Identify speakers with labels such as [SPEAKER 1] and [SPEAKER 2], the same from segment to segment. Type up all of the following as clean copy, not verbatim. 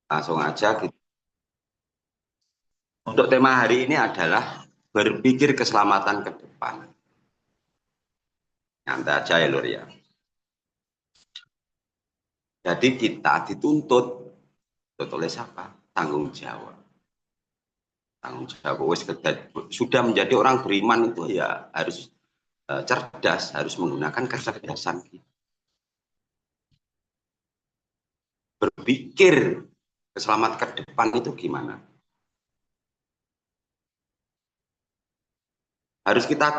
[SPEAKER 1] Langsung aja gitu. Untuk tema hari ini adalah berpikir keselamatan ke depan. Nanti aja ya Lur ya. Jadi kita dituntut oleh siapa? Tanggung jawab. Tanggung jawab. Sudah menjadi orang beriman itu ya harus cerdas, harus menggunakan kecerdasan kita. Berpikir keselamatan ke depan itu gimana? Harus kita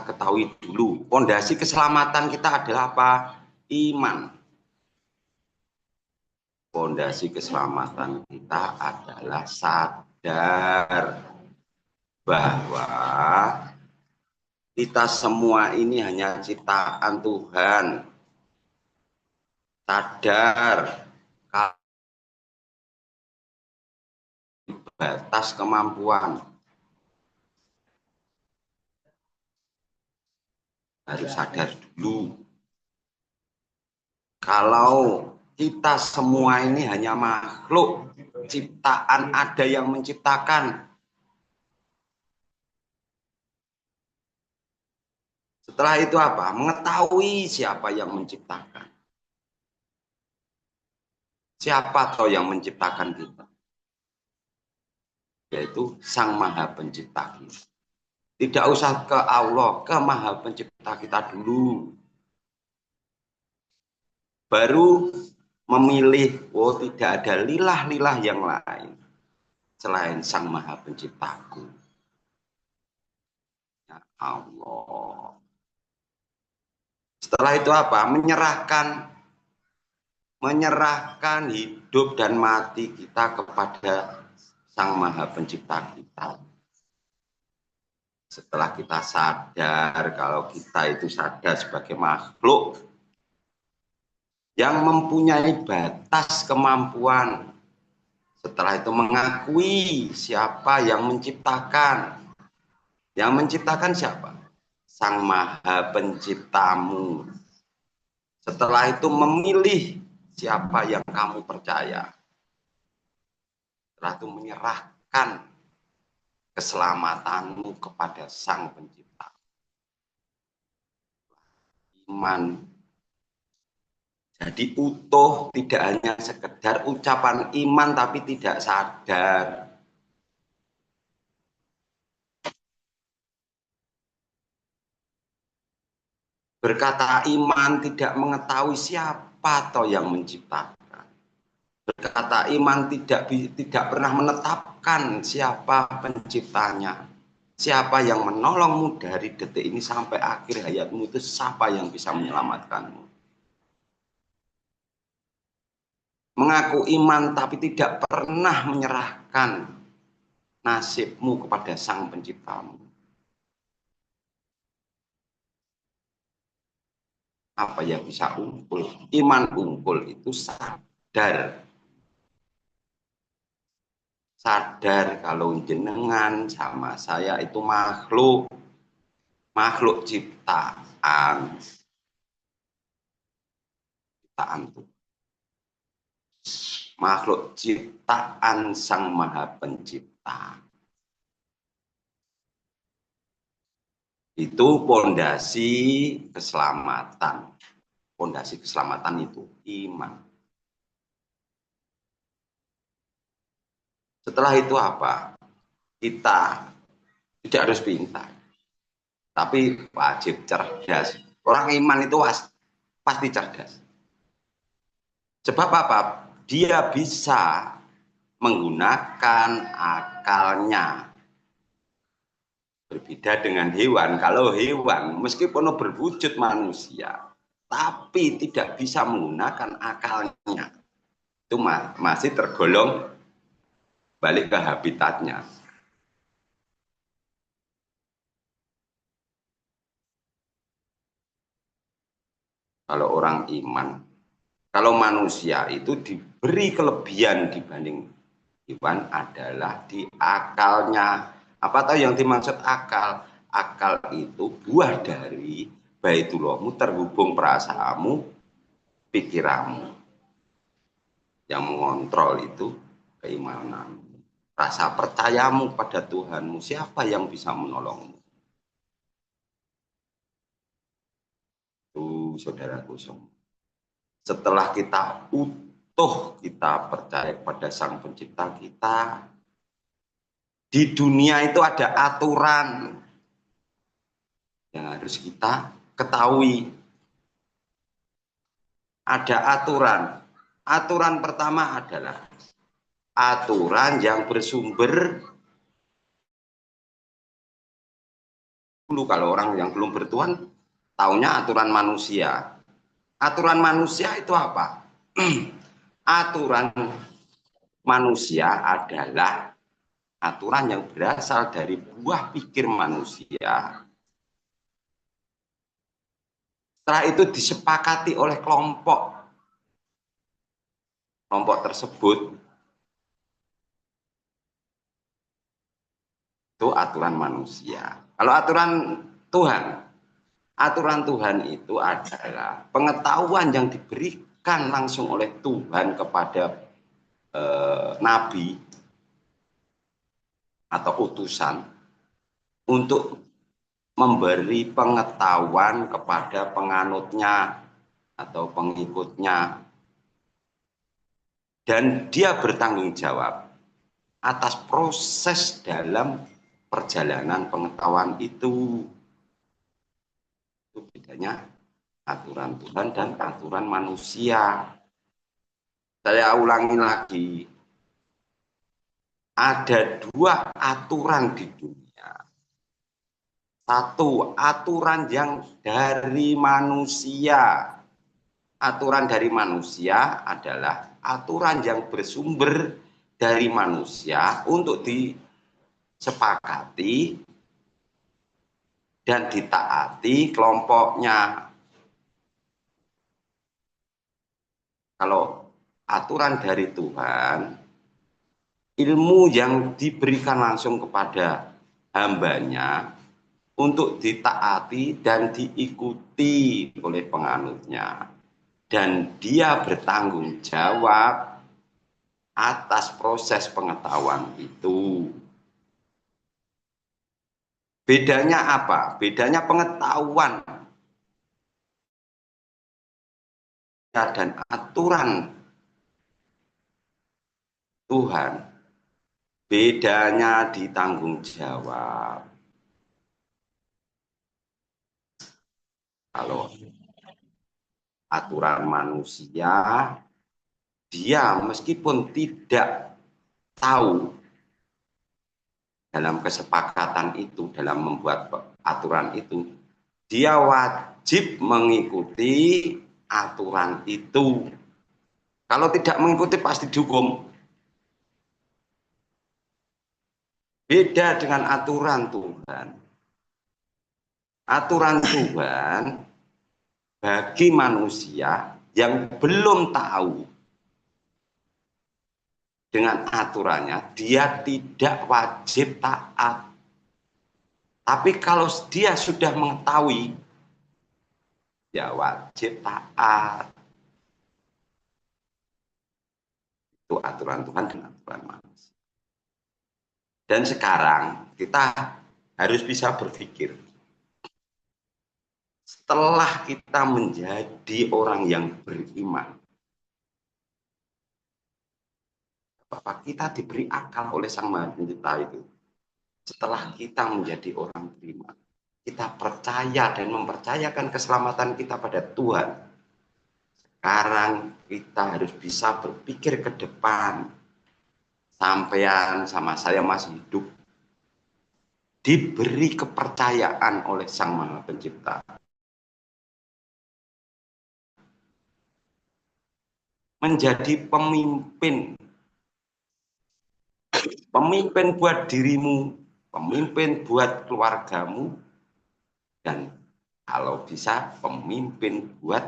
[SPEAKER 1] ketahui dulu. Pondasi keselamatan kita adalah apa? Iman. Pondasi keselamatan kita adalah sadar bahwa kita semua ini hanya ciptaan Tuhan. Sadar batas kemampuan. Harus sadar dulu. Kalau kita semua ini hanya makhluk ciptaan, ada yang menciptakan. Setelah itu apa? Mengetahui siapa yang menciptakan. Siapa toh yang menciptakan kita? Yaitu Sang Maha Pencipta kita. Tidak usah ke Allah, ke Maha Pencipta kita dulu. Baru memilih, oh tidak ada lilah-lilah yang lain selain Sang Maha Penciptaku. Ya Allah. Setelah itu apa? Menyerahkan hidup dan mati kita kepada Sang Maha Pencipta kita. Setelah kita sadar kalau kita itu sadar sebagai makhluk yang mempunyai batas kemampuan. Setelah itu mengakui siapa yang menciptakan. Yang menciptakan siapa? Sang Maha Penciptamu. Setelah itu memilih siapa yang kamu percaya. Setelah itu menyerahkan keselamatanmu kepada Sang Pencipta. Iman. Jadi utuh, tidak hanya sekedar ucapan iman tapi tidak sadar. Berkata iman tidak mengetahui siapa toh yang menciptakan. Berkata iman tidak pernah menetapkan siapa penciptanya. Siapa yang menolongmu dari detik ini sampai akhir hayatmu itu siapa yang bisa menyelamatkanmu. Mengaku iman tapi tidak pernah menyerahkan nasibmu kepada Sang Penciptamu. Apa yang bisa unggul? Iman unggul itu sadar. Sadar kalau jenengan sama saya itu makhluk ciptaan Tuhan. Makhluk ciptaan Sang Maha Pencipta. Itu pondasi keselamatan. Pondasi keselamatan itu iman. Setelah itu apa? Kita tidak harus pintar, tapi wajib cerdas. Orang iman itu pasti cerdas. Sebab apa? Dia bisa menggunakan akalnya. Berbeda dengan hewan. Kalau hewan meskipun berwujud manusia, tapi tidak bisa menggunakan akalnya, itu masih tergolong balik ke habitatnya. Kalau orang iman, kalau manusia itu diberi kelebihan dibanding hewan adalah di akalnya. Apa tahu yang dimaksud akal? Akal itu buah dari baitullahmu, terhubung perasaanmu, pikiranmu. Yang mengontrol itu keimanan. Rasa percayamu pada Tuhanmu, siapa yang bisa menolongmu? Itu saudaraku semua. Setelah kita utuh, kita percaya pada Sang Pencipta kita, di dunia itu ada aturan yang harus kita ketahui. Ada aturan. Aturan pertama adalah aturan yang bersumber dulu. Kalau orang yang belum bertuhan, taunya aturan manusia. Aturan manusia itu apa? Aturan manusia adalah aturan yang berasal dari buah pikir manusia. Setelah itu disepakati oleh kelompok. Kelompok tersebut itu aturan manusia. Kalau aturan Tuhan itu adalah pengetahuan yang diberikan langsung oleh Tuhan kepada nabi atau utusan untuk memberi pengetahuan kepada penganutnya atau pengikutnya, dan dia bertanggung jawab atas proses dalam perjalanan pengetahuan itu. Itu bedanya aturan Tuhan dan aturan manusia. Saya ulangi lagi, ada dua aturan di dunia. Satu, aturan yang dari manusia. Aturan dari manusia adalah aturan yang bersumber dari manusia untuk disepakati dan ditaati kelompoknya. Kalau aturan dari Tuhan, ilmu yang diberikan langsung kepada hambanya untuk ditaati dan diikuti oleh penganutnya. Dan dia bertanggung jawab atas proses pengetahuan itu. Bedanya apa? Bedanya pengetahuan dan aturan Tuhan. Bedanya di tanggung jawab. Kalau aturan manusia, dia meskipun tidak tahu dalam kesepakatan itu, dalam membuat aturan itu, dia wajib mengikuti aturan itu. Kalau tidak mengikuti pasti dihukum. Beda dengan aturan Tuhan. Aturan Tuhan bagi manusia yang belum tahu dengan aturannya, dia tidak wajib taat. Tapi kalau dia sudah mengetahui, ya wajib taat. Itu aturan Tuhan dan aturan manusia. Dan sekarang kita harus bisa berpikir, setelah kita menjadi orang yang beriman, Bapak, kita diberi akal oleh Sang Maha Pencipta itu. Setelah kita menjadi orang beriman, kita percaya dan mempercayakan keselamatan kita pada Tuhan. Sekarang kita harus bisa berpikir ke depan. Sampean sama saya masih hidup, diberi kepercayaan oleh Sang Maha Pencipta. Menjadi pemimpin. Pemimpin buat dirimu, pemimpin buat keluargamu, dan kalau bisa pemimpin buat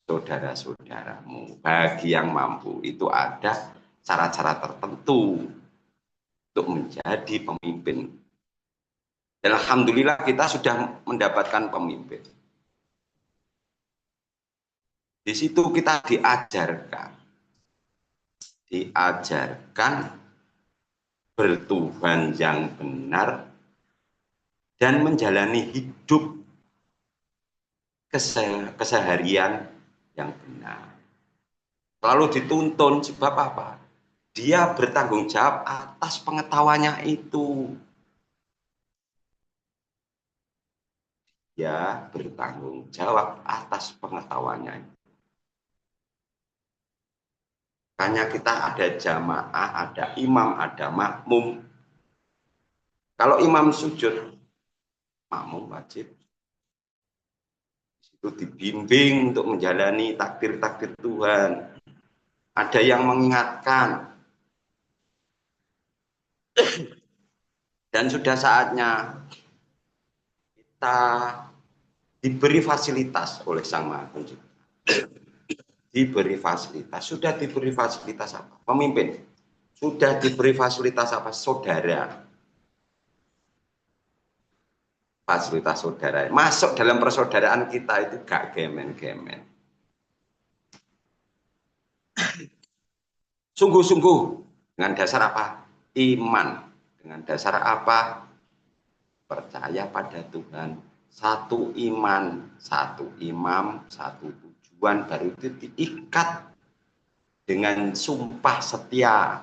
[SPEAKER 1] saudara-saudaramu. Bagi yang mampu itu ada cara-cara tertentu untuk menjadi pemimpin. Dan alhamdulillah kita sudah mendapatkan pemimpin. Di situ kita diajarkan bertuhan yang benar dan menjalani hidup keseharian yang benar. Lalu dituntun sebab apa? Dia bertanggung jawab atas pengetahuannya itu. Dia bertanggung jawab atas pengetahuannya itu. Makanya kita ada jamaah, ada imam, ada makmum. Kalau imam sujud, makmum wajib itu dibimbing untuk menjalani takdir-takdir Tuhan. Ada yang mengingatkan. Dan sudah saatnya kita diberi fasilitas oleh Sang Maha Pencipta. Diberi fasilitas. Sudah diberi fasilitas apa? Pemimpin. Sudah diberi fasilitas apa? Saudara. Fasilitas saudara. Masuk dalam persaudaraan kita itu gak gemen-gemen. Sungguh-sungguh. Dengan dasar apa? Iman. Dengan dasar apa? Percaya pada Tuhan. Satu iman, satu imam, satu tujuan, baru itu diikat dengan sumpah setia.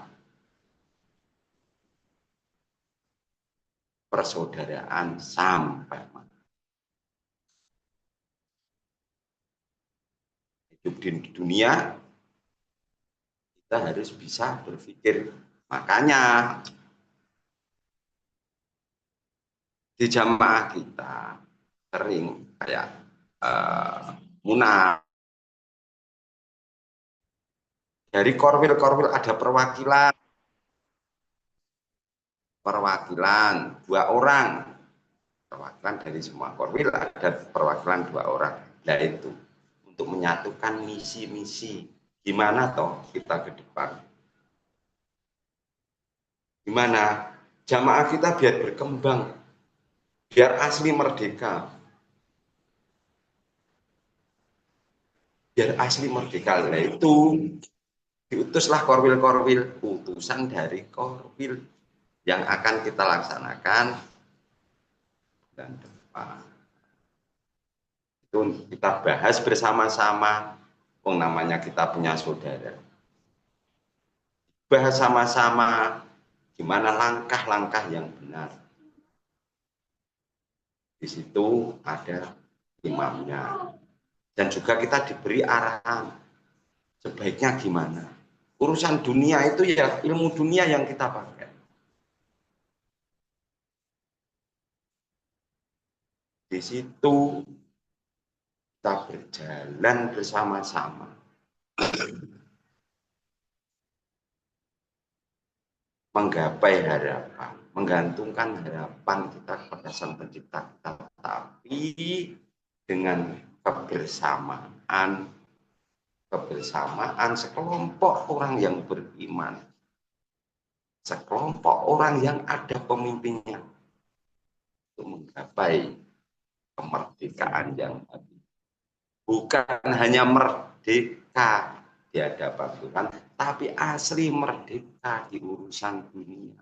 [SPEAKER 1] Persaudaraan sampai mati. Hidup di dunia, kita harus bisa berpikir. Makanya di jamaah kita sering kayak munah. Dari korwil-korwil ada perwakilan 2 orang. Perwakilan dari semua korwil ada perwakilan 2 orang. Nah itu untuk menyatukan misi-misi. Gimana toh kita ke depan? Gimana jamaah kita biar berkembang, biar asli merdeka. Biar asli merdeka. Nah itu diutuslah korwil-korwil, utusan dari korwil yang akan kita laksanakan dan depan. Itu kita bahas bersama-sama. Namanya kita punya saudara. Bahas sama-sama gimana langkah-langkah yang benar. Di situ ada imamnya. Dan juga kita diberi arahan. Sebaiknya gimana. Urusan dunia itu ya ilmu dunia yang kita pakai. Di situ kita berjalan bersama-sama. Menggapai harapan, menggantungkan harapan kita kepada Sang Pencipta kita, tapi dengan kebersamaan sekelompok orang yang beriman, sekelompok orang yang ada pemimpinnya untuk menggapai kemerdekaan yang tadi. Bukan hanya merdeka di hadapan Tuhan, tapi asli merdeka di urusan dunia.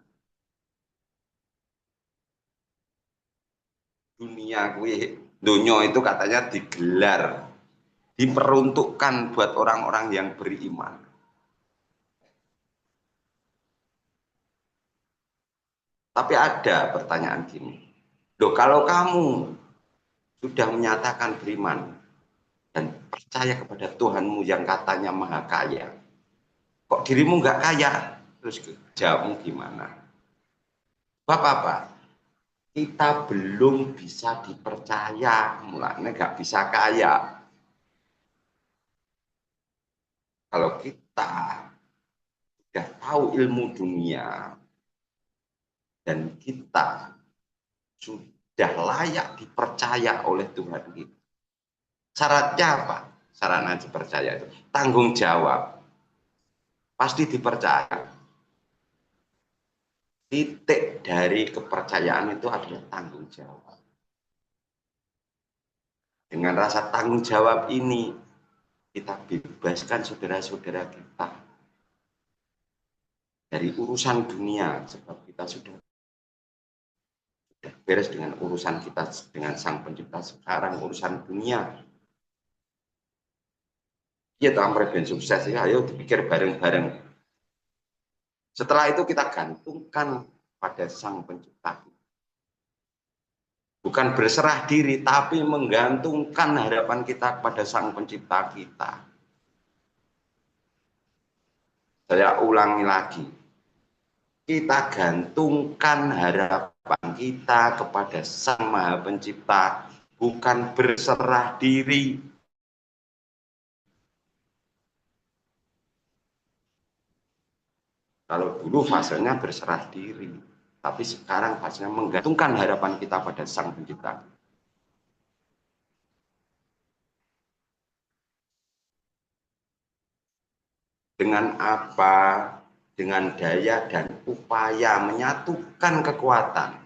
[SPEAKER 1] Dunia itu katanya digelar, diperuntukkan buat orang-orang yang beriman. Tapi ada pertanyaan gini, loh kalau kamu sudah menyatakan beriman dan percaya kepada Tuhanmu yang katanya maha kaya, kok dirimu nggak kaya? Terus jawabmu gimana? Bapak, kita belum bisa dipercaya, mulanya nggak bisa kaya. Kalau kita sudah tahu ilmu dunia dan kita sudah layak dipercaya oleh Tuhan kita. Syaratnya apa? Syaratnya dipercaya itu tanggung jawab. Pasti dipercaya. Titik dari kepercayaan itu adalah tanggung jawab. Dengan rasa tanggung jawab ini, kita bebaskan saudara-saudara kita dari urusan dunia, sebab kita sudah beres dengan urusan kita dengan Sang Pencipta. Sekarang urusan dunia. Ya, tampre ben sukses ya, ayo dipikir bareng-bareng. Setelah itu kita gantungkan pada Sang Pencipta. Bukan berserah diri, tapi menggantungkan harapan kita kepada Sang Pencipta kita. Saya ulangi lagi. Kita gantungkan harapan kita kepada Sang Maha Pencipta, bukan berserah diri. Kalau dulu fasenya berserah diri, tapi sekarang fasenya menggantungkan harapan kita pada Sang Pencipta. Dengan apa? Dengan daya dan upaya menyatukan kekuatan.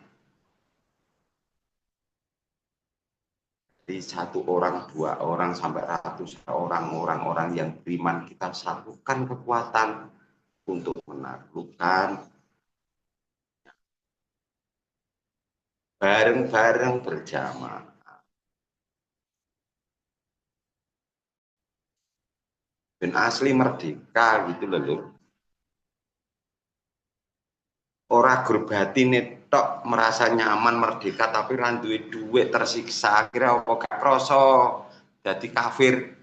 [SPEAKER 1] Di satu orang, dua orang, sampai ratusan orang yang beriman, kita satukan kekuatan untuk menaklukkan bareng-bareng berjamaah. Dan asli merdeka gitu loh. Ora gur batine tok merasa nyaman merdeka tapi ra duwe duit tersiksa, akhirnya apa gak krasa dadi kafir.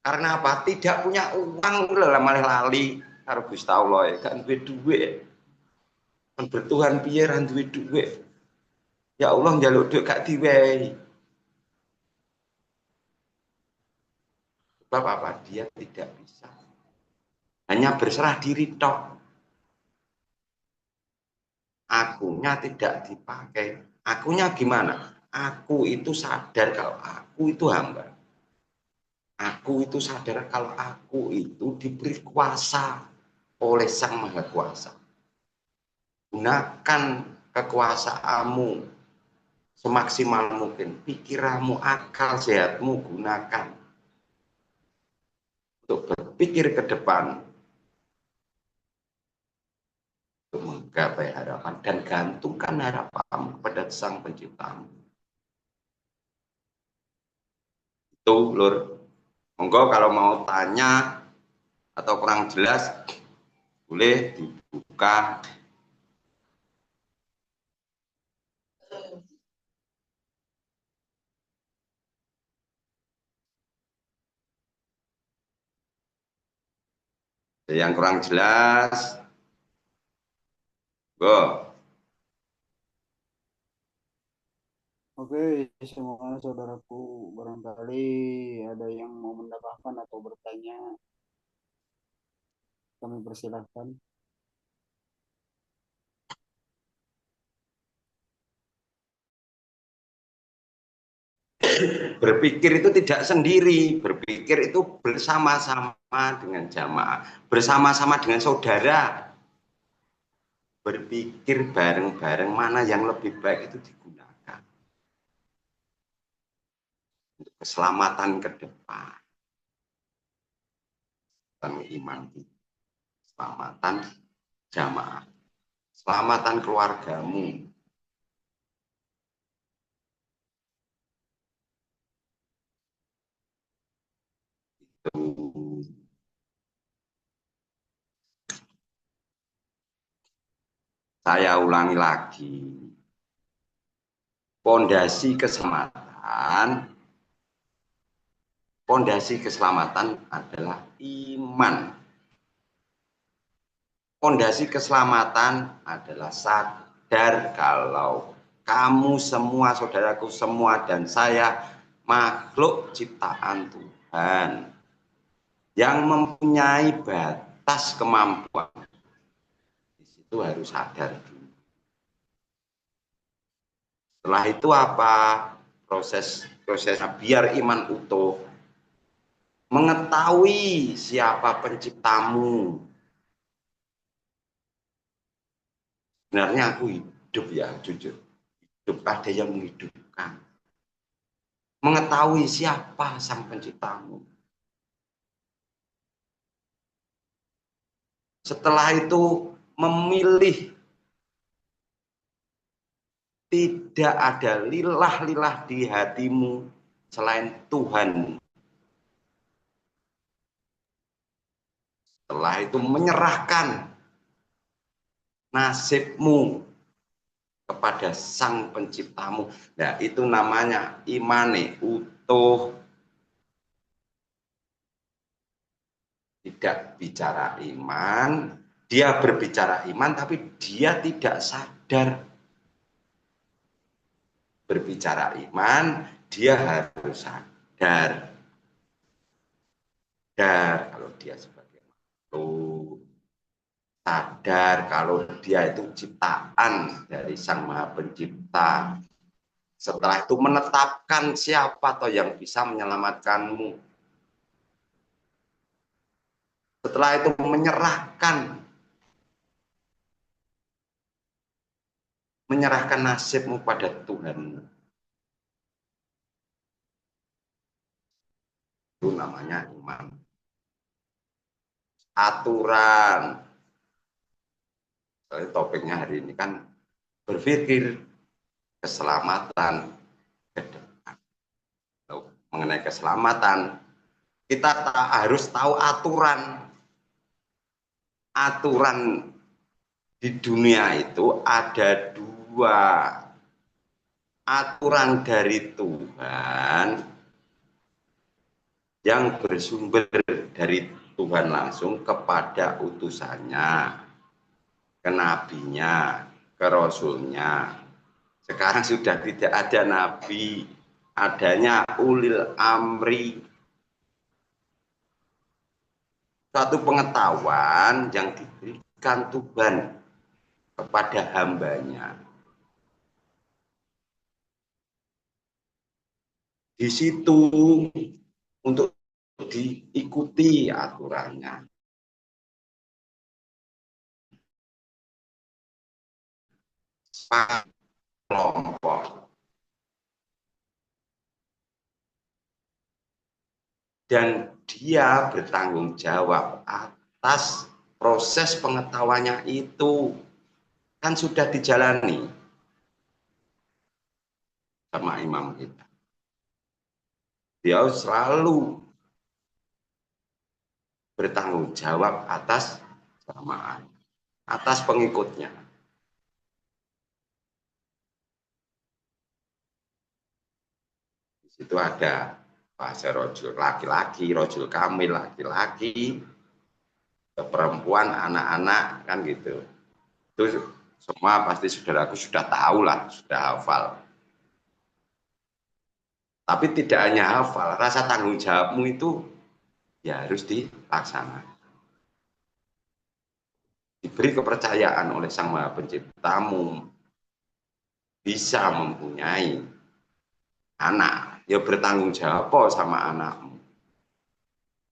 [SPEAKER 1] Karena apa? Tidak punya uang lho malah lali karo Gusti Allah, gak duwe duit. Men bertuhan piye ra duwe duit? Ya Allah njaluk duit gak diwehi. Sebab apa? Dia tidak bisa. Hanya berserah diri tok. Akunya tidak dipakai. Akunya gimana? Aku itu sadar kalau aku itu hamba. Aku itu sadar kalau aku itu diberi kuasa oleh Sang Maha Kuasa. Gunakan kekuasaanmu semaksimal mungkin. Pikiranmu, akal sehatmu gunakan untuk berpikir ke depan, untuk menggapai harapan dan gantungkan harapanmu kepada Sang Penciptamu. Itu, Lur. Monggo kalau mau tanya atau kurang jelas, boleh dibuka. Yang kurang jelas, go.
[SPEAKER 2] Oke, semua saudaraku, barangkali ada yang mau menambahkan atau bertanya, kami persilahkan.
[SPEAKER 1] Berpikir itu tidak sendiri, berpikir itu bersama-sama dengan jamaah, bersama-sama dengan saudara. Berpikir bareng-bareng mana yang lebih baik itu digunakan untuk keselamatan ke depan. Iman kita, keselamatan jamaah, keselamatan keluargamu. Itu. Saya ulangi lagi. Pondasi keselamatan adalah iman. Pondasi keselamatan adalah sadar kalau kamu semua, saudaraku semua, dan saya makhluk ciptaan Tuhan yang mempunyai batas kemampuan. Di situ harus sadar dulu. Setelah itu apa? Prosesnya biar iman utuh. Mengetahui siapa penciptamu. Sebenarnya aku hidup ya, jujur. Hidup ada yang menghidupkan. Mengetahui siapa Sang Penciptamu. Setelah itu memilih, tidak ada lilah-lilah di hatimu selain Tuhan. Setelah itu menyerahkan nasibmu kepada Sang Penciptamu. Nah, itu namanya imane utuh. Tidak bicara iman, dia berbicara iman tapi dia tidak sadar. Berbicara iman, dia harus sadar. Sadar kalau dia sebagai makhluk, sadar kalau dia itu ciptaan dari Sang Maha Pencipta. Setelah itu menetapkan siapa toh yang bisa menyelamatkanmu. Setelah itu menyerahkan nasibmu pada Tuhan. Itu namanya iman. Aturan. Topiknya hari ini kan berpikir keselamatan ke depan. Mengenai keselamatan, kita harus tahu aturan. Aturan di dunia itu ada dua. Aturan dari Tuhan yang bersumber dari Tuhan langsung kepada utusannya, ke nabinya, ke rasulnya. Sekarang sudah tidak ada nabi, adanya ulil amri. Suatu pengetahuan yang diberikan Tuhan kepada hambanya. Di situ untuk diikuti aturannya. Kelompok. Dan dia bertanggung jawab atas proses pengetahuannya itu. Kan sudah dijalani sama imam kita. Dia selalu bertanggung jawab atas jamaah, atas pengikutnya. Di situ ada bahasa rojul laki-laki, rojul kamil laki-laki, perempuan, anak-anak, kan gitu. Itu semua pasti saudaraku sudah tahu lah, sudah hafal. Tapi tidak hanya hafal, rasa tanggung jawabmu itu ya harus dilaksanakan. Diberi kepercayaan oleh Sang Maha Penciptamu, bisa mempunyai anak, ya bertanggung jawab sama anakmu.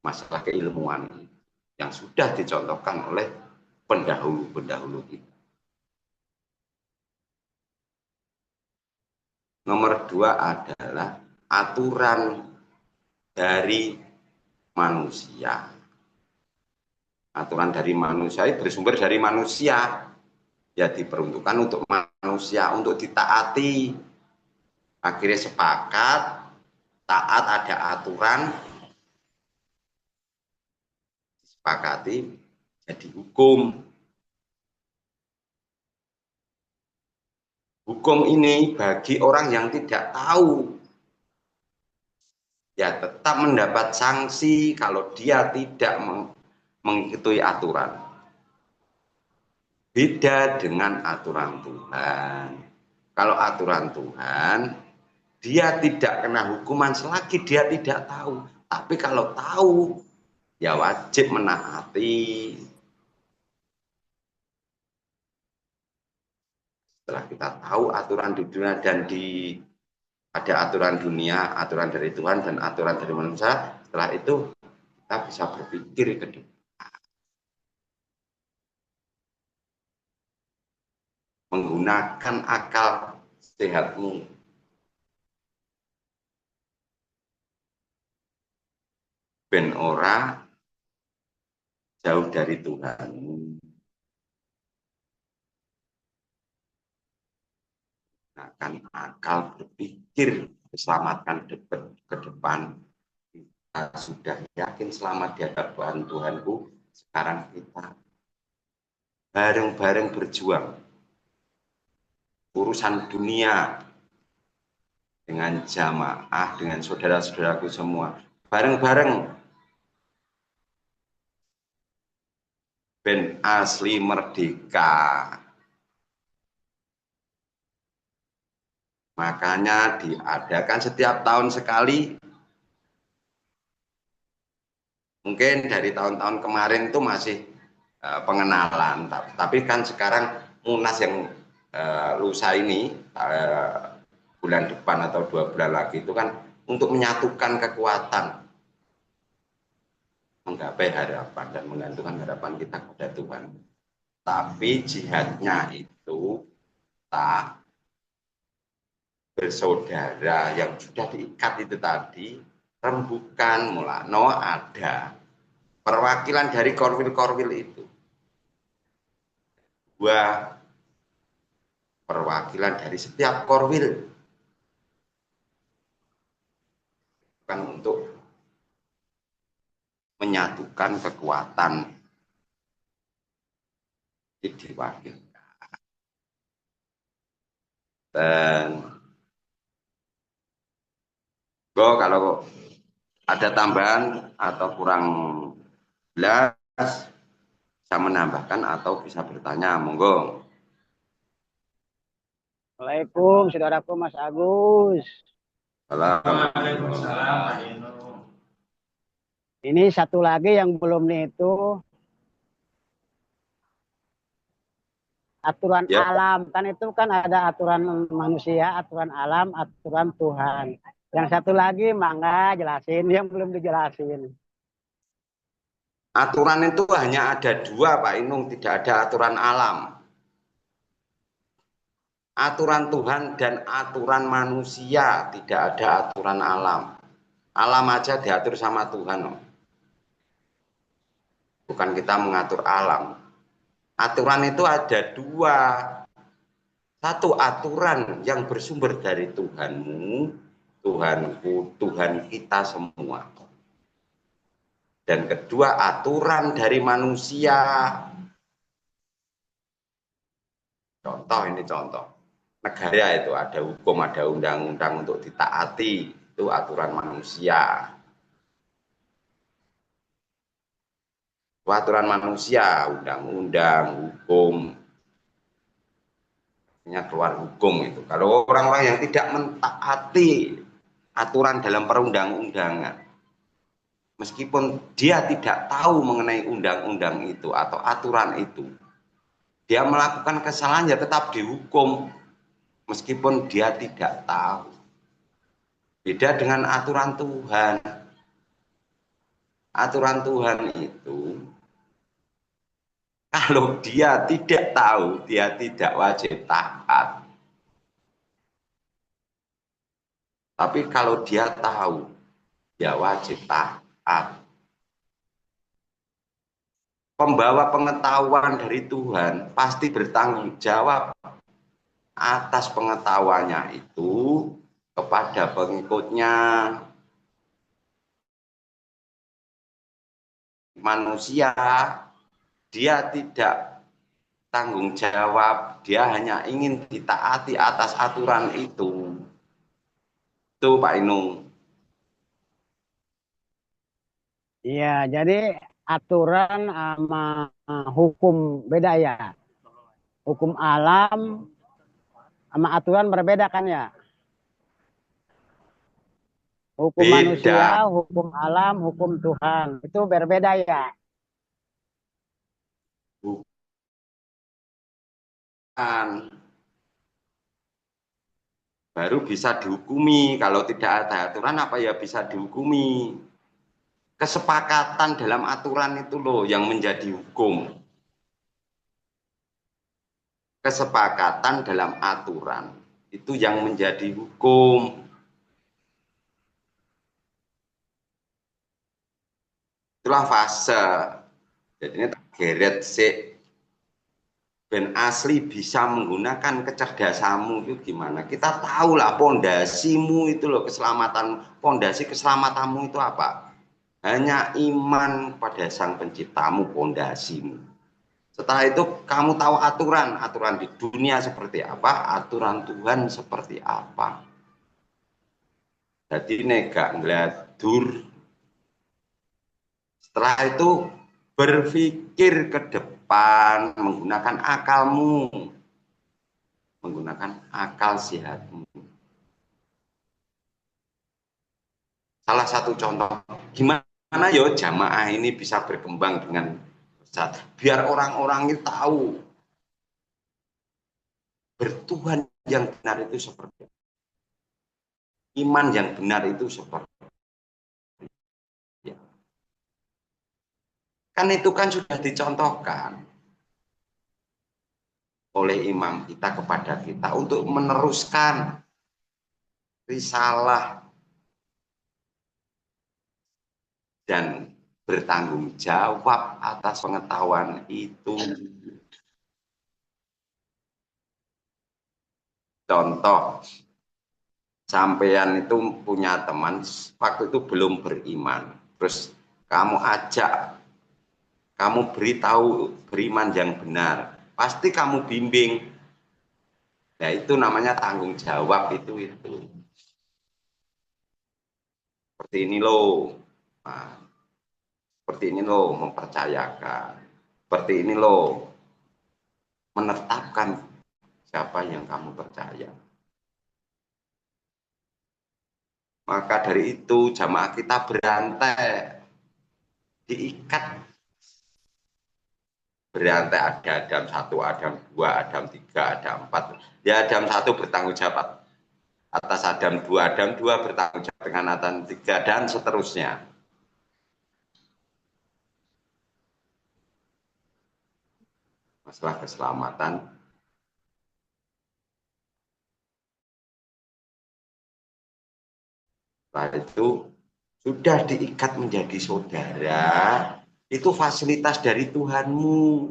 [SPEAKER 1] Masalah keilmuan yang sudah dicontohkan oleh pendahulu-pendahulu kita. Nomor dua adalah aturan dari manusia. Aturan dari manusia bersumber dari manusia. Ya diperuntukkan untuk manusia, untuk ditaati. Akhirnya sepakat, taat ada aturan, disepakati, jadi hukum. Hukum ini bagi orang yang tidak tahu, ya tetap mendapat sanksi kalau dia tidak mengikuti aturan. Beda dengan aturan Tuhan. Kalau aturan Tuhan, dia tidak kena hukuman selagi dia tidak tahu. Tapi kalau tahu, ya wajib menaati. Setelah kita tahu aturan di dunia dan ada aturan dunia, aturan dari Tuhan dan aturan dari manusia, setelah itu kita bisa berpikir ke depan. Menggunakan akal sehatmu. Ben ora jauh dari Tuhan. Akan akal berpikir diselamatkan ke depan. Kita sudah yakin selamat di hadapan Tuhanku. Sekarang kita bareng-bareng berjuang urusan dunia dengan jamaah, dengan saudara-saudaraku semua, bareng-bareng ben asli merdeka. Makanya diadakan setiap tahun sekali. Mungkin dari tahun-tahun kemarin itu masih pengenalan, tapi kan sekarang Munas yang lusa ini bulan depan atau 2 bulan lagi itu kan untuk menyatukan kekuatan, menggapai harapan dan menggantungkan harapan kita kepada Tuhan. Tapi jihadnya itu tak bersaudara yang sudah diikat itu tadi, rembukan mulano ada perwakilan dari korwil-korwil itu. Dua perwakilan dari setiap korwil bukan untuk menyatukan kekuatan diwakilkan. Dan kalau ada tambahan atau kurang jelas bisa menambahkan atau bisa bertanya, monggo.
[SPEAKER 2] Assalamualaikum, saudaraku Mas Agus.
[SPEAKER 1] Waalaikumsalam.
[SPEAKER 2] Ini satu lagi yang belum nih itu aturan
[SPEAKER 1] Ya,
[SPEAKER 2] alam. Kan itu kan ada aturan manusia, aturan alam, aturan Tuhan. Yang satu lagi mangga jelasin yang belum dijelasin.
[SPEAKER 1] aturan itu hanya ada 2, Pak Inung, tidak ada aturan alam. Aturan Tuhan dan aturan manusia, tidak ada aturan alam. Alam aja diatur sama Tuhan. Bukan kita mengatur alam. Aturan itu ada 2. Satu, aturan yang bersumber dari Tuhanmu, Tuhanku, Tuhan kita semua. Dan kedua, aturan dari manusia. Contoh ini contoh. Negara itu ada hukum, ada undang-undang untuk ditaati. Itu aturan manusia. Itu aturan manusia, undang-undang, hukum. Keluar hukum itu. Kalau orang-orang yang tidak mentaati aturan dalam perundang-undangan, meskipun dia tidak tahu mengenai undang-undang itu atau aturan itu, dia melakukan kesalahan ya tetap dihukum meskipun dia tidak tahu. Beda dengan aturan Tuhan. Aturan Tuhan itu kalau dia tidak tahu, dia tidak wajib taat. Tapi kalau dia tahu, dia wajib taat. Pembawa pengetahuan dari Tuhan pasti bertanggung jawab atas pengetahuannya itu kepada pengikutnya. Manusia, dia tidak tanggung jawab, dia hanya ingin ditaati atas aturan itu. Itu Pak Inung.
[SPEAKER 2] Iya, jadi aturan sama hukum beda ya. Hukum alam sama aturan berbeda kan ya. Hukum manusia,
[SPEAKER 1] Beda.
[SPEAKER 2] hukum alam, hukum Tuhan. Itu berbeda ya.
[SPEAKER 1] Bukan. Baru bisa dihukumi. Kalau tidak ada aturan apa ya bisa dihukumi. Kesepakatan dalam aturan itu loh yang menjadi hukum. Kesepakatan dalam aturan itu yang menjadi hukum. Itulah fase. Jadi ini geret sih ben asli bisa menggunakan kecerdasanmu itu gimana. Kita tahu lah pondasimu itu loh, keselamatan, pondasi keselamatanmu itu apa? Hanya iman pada Sang Penciptamu, pondasimu. Setelah itu kamu tahu aturan di dunia seperti apa, aturan Tuhan seperti apa. Jadi nega ngeliat dur. Setelah itu berpikir ke depan menggunakan akalmu, menggunakan akal sehatmu. Salah satu contoh, gimana yo jamaah ini bisa berkembang dengan pesat, biar orang-orang itu tahu bertuhan yang benar itu seperti iman yang benar itu seperti ya. Kan itu kan sudah dicontohkan oleh imam kita kepada kita untuk meneruskan risalah dan bertanggung jawab atas pengetahuan itu. Contoh, sampean itu punya teman waktu itu belum beriman, terus kamu ajak, kamu beritahu beriman yang benar, pasti kamu bimbing. Nah itu namanya tanggung jawab itu. Seperti ini loh, nah, seperti ini loh mempercayakan, seperti ini loh menetapkan siapa yang kamu percaya. Maka dari itu jamaah kita berantai, diikat. Berantai ada Adam 1, Adam 2, Adam 3, Adam 4. Ya Adam 1 bertanggung jawab atas Adam 2, Adam 2 bertanggung jawab dengan Adam 3, dan seterusnya. Masalah keselamatan. Setelah itu sudah diikat menjadi saudara, itu fasilitas dari Tuhanmu.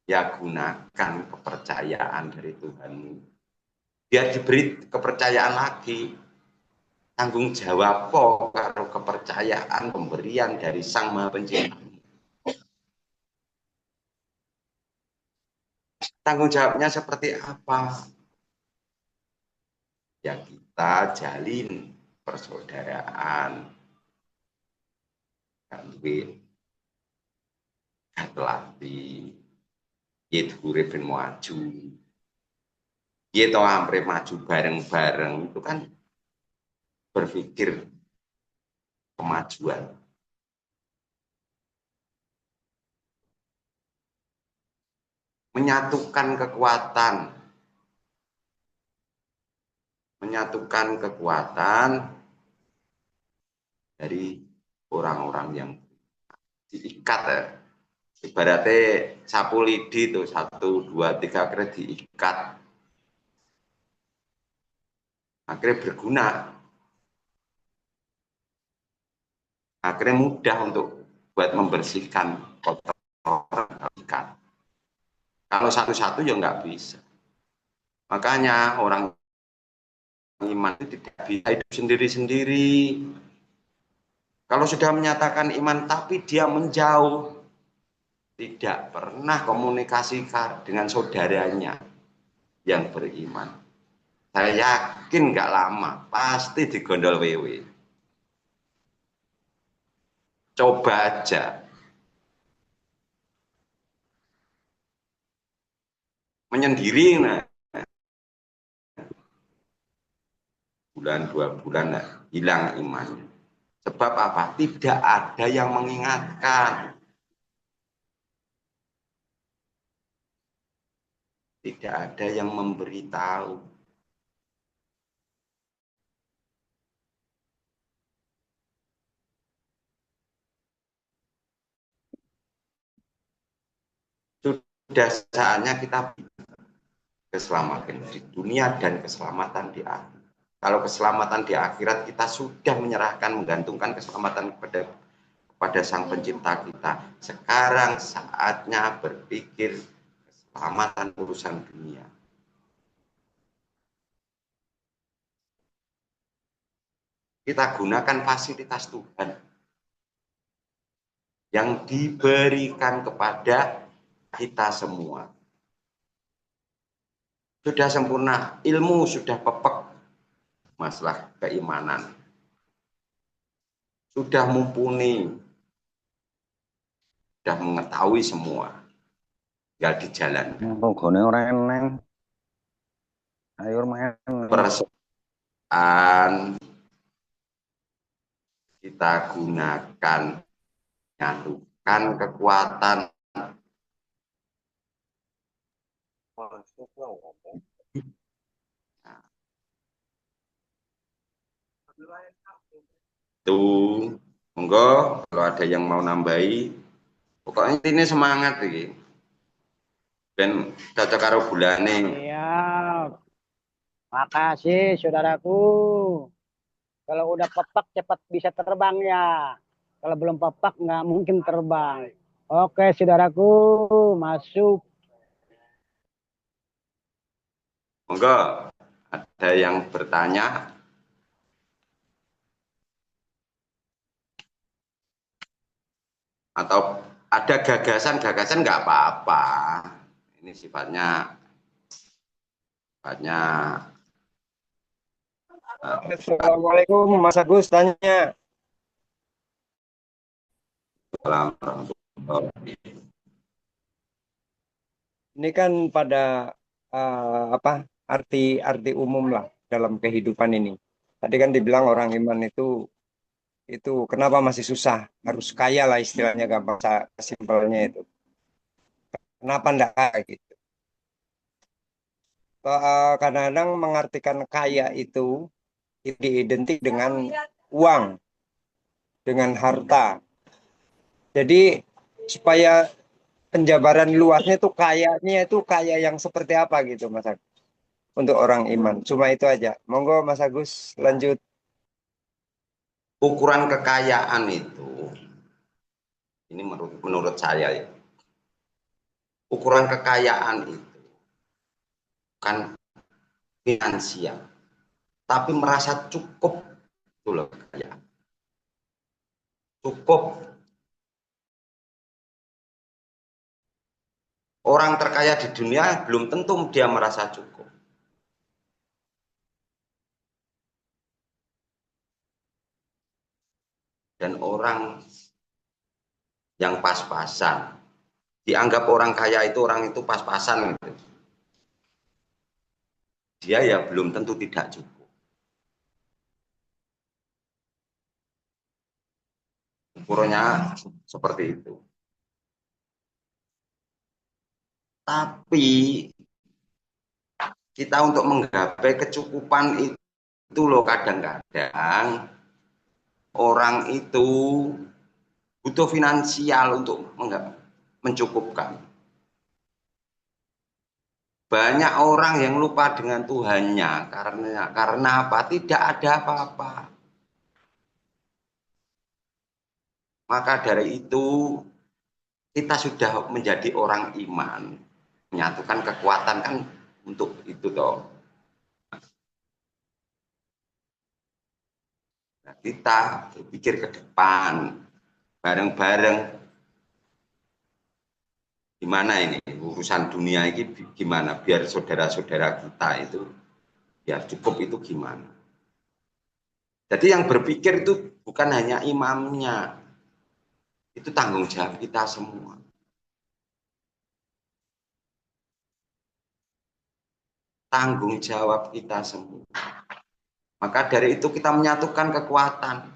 [SPEAKER 1] Ya gunakan kepercayaan dari Tuhanmu. Biar diberi kepercayaan lagi. Tanggung jawab karo kepercayaan pemberian dari Sang Maha Pencipta. Tanggung jawabnya seperti apa? Ya kita jalin persaudaraan, kanwin, latih, itu urip ben maju. Itu hampir maju bareng-bareng itu kan berpikir kemajuan. Menyatukan kekuatan dari orang-orang yang diikat ya. Ibaratnya sapu lidi tuh 1, 2, 3 akhirnya diikat. Akhirnya berguna. Akhirnya mudah untuk buat membersihkan kotoran ikat. Kalau satu-satu ya nggak bisa. Makanya orang iman itu tidak bisa hidup sendiri-sendiri. Kalau sudah menyatakan iman tapi dia menjauh, tidak pernah komunikasi dengan saudaranya yang beriman, saya yakin nggak lama pasti digondol wewe. Coba aja menyendiri, nah, bulan 2 bulan nah, hilang imannya. Sebab apa? Tidak ada yang mengingatkan. Tidak ada yang memberitahu. Sudah saatnya kita keselamatan di dunia dan keselamatan di akhirat. Kalau keselamatan di akhirat kita sudah menyerahkan, menggantungkan keselamatan kepada pada Sang Pencipta kita. Sekarang saatnya berpikir keselamatan urusan dunia. Kita gunakan fasilitas Tuhan yang diberikan kepada kita semua. Sudah sempurna, ilmu sudah pepek, masalah keimanan. Sudah mumpuni, sudah mengetahui semua. Tinggal dijalankan.
[SPEAKER 3] Pokoknya orang eneng. Ayo main.
[SPEAKER 1] Perasaan kita gunakan, nyatukan kekuatan. Tuh, monggo kalau ada yang mau nambahi, pokoknya ini semangat iki. Ben cocok karo bulane.
[SPEAKER 2] Siap. Makasih saudaraku. Kalau udah pepak cepat bisa terbang ya. Kalau belum pepak nggak mungkin terbang. Oke saudaraku, masuk.
[SPEAKER 1] Monggo ada yang bertanya? Atau ada gagasan nggak apa-apa. Ini sifatnya
[SPEAKER 4] Assalamualaikum Mas Agus, tanya. Ini kan pada arti umum lah dalam kehidupan ini. Tadi kan dibilang orang iman itu kenapa masih susah, harus kaya lah istilahnya, gampang simpelnya itu. Kenapa enggak kaya gitu? Kadang-kadang mengartikan kaya itu identik dengan uang, dengan harta. Jadi supaya penjabaran luasnya itu kayanya itu kaya yang seperti apa gitu Mas Agus untuk orang iman. Cuma itu aja. Monggo Mas Agus lanjut.
[SPEAKER 1] ukuran kekayaan itu, ini menurut saya ya, ukuran kekayaan itu bukan finansial, tapi merasa cukup itu loh kekayaan. Cukup. Orang terkaya di dunia belum tentu dia merasa cukup. Dan orang yang pas-pasan, dianggap orang kaya itu orang itu pas-pasan gitu. Dia ya belum tentu tidak cukup. Ukurannya seperti itu. Tapi kita untuk menggapai kecukupan itu loh, kadang-kadang orang itu butuh finansial untuk mencukupkan. Banyak orang yang lupa dengan Tuhannya karena apa? Tidak ada apa-apa. Maka dari itu kita sudah menjadi orang iman, menyatukan kekuatan kan untuk itu toh. Nah, kita berpikir ke depan bareng-bareng. Gimana ini urusan dunia ini gimana biar saudara-saudara kita itu biar cukup itu gimana. Jadi yang berpikir itu bukan hanya imamnya, itu tanggung jawab kita semua. Tanggung jawab kita semua. Maka dari itu kita menyatukan kekuatan.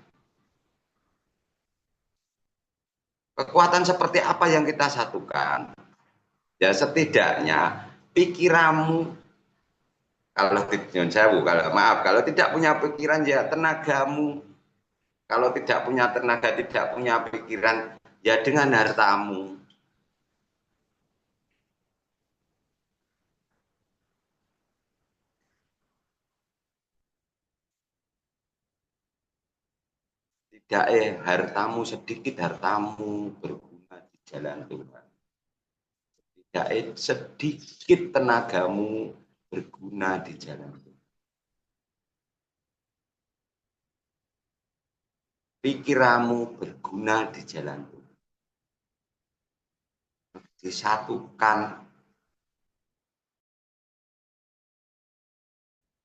[SPEAKER 1] Kekuatan seperti apa yang kita satukan? Ya setidaknya pikiranmu, kalau kalau tidak punya pikiran ya tenagamu. Kalau tidak punya tenaga, tidak punya pikiran, ya dengan hartamu. Tidak hartamu sedikit, hartamu berguna di jalan Tuhan. Tidak sedikit tenagamu berguna di jalan Tuhan. Pikiranmu berguna di jalan Tuhan. Disatukan.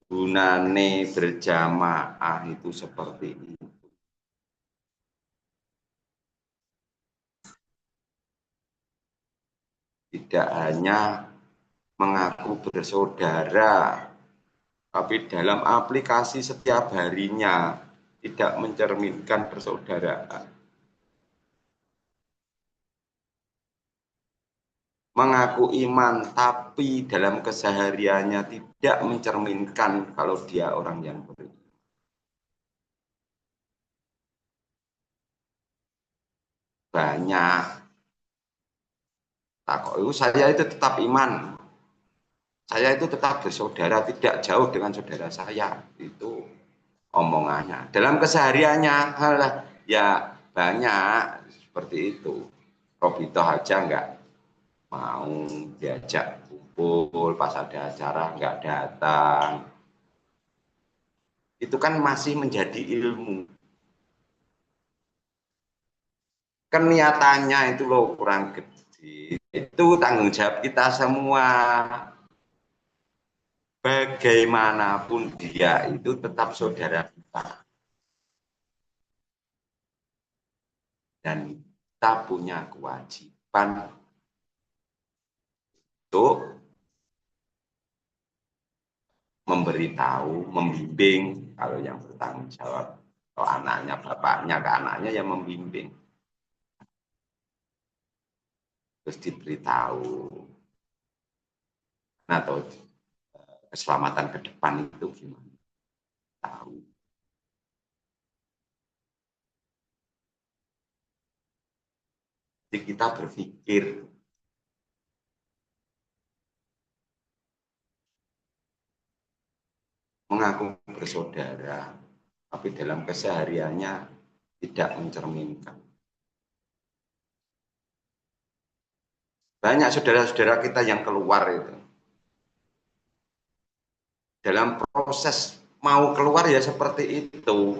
[SPEAKER 1] Gunane berjamaah itu seperti itu. Tidak hanya mengaku bersaudara, tapi dalam aplikasi setiap harinya tidak mencerminkan persaudaraan. Mengaku iman, tapi dalam kesehariannya tidak mencerminkan kalau dia orang yang beriman. Banyak. Takut itu saya itu tetap iman. Saya itu tetap bersaudara, tidak jauh dengan saudara saya. Itu omongannya. Dalam kesehariannya, ya banyak seperti itu. Robito aja enggak mau diajak kumpul pas ada acara nggak datang. Itu kan masih menjadi ilmu. Keniatannya itu loh kurang gede. Itu tanggung jawab kita semua. Bagaimanapun dia itu tetap saudara kita. Dan kita punya kewajiban untuk memberitahu, membimbing kalau yang bertanggung jawab. Kalau anaknya, bapaknya ke anaknya yang membimbing. Terus diberitahu. Nah, atau keselamatan ke depan itu gimana? Tahu. Jadi kita berpikir mengaku bersaudara, tapi dalam kesehariannya tidak mencerminkan. Banyak saudara-saudara kita yang keluar itu. Dalam proses mau keluar ya seperti itu.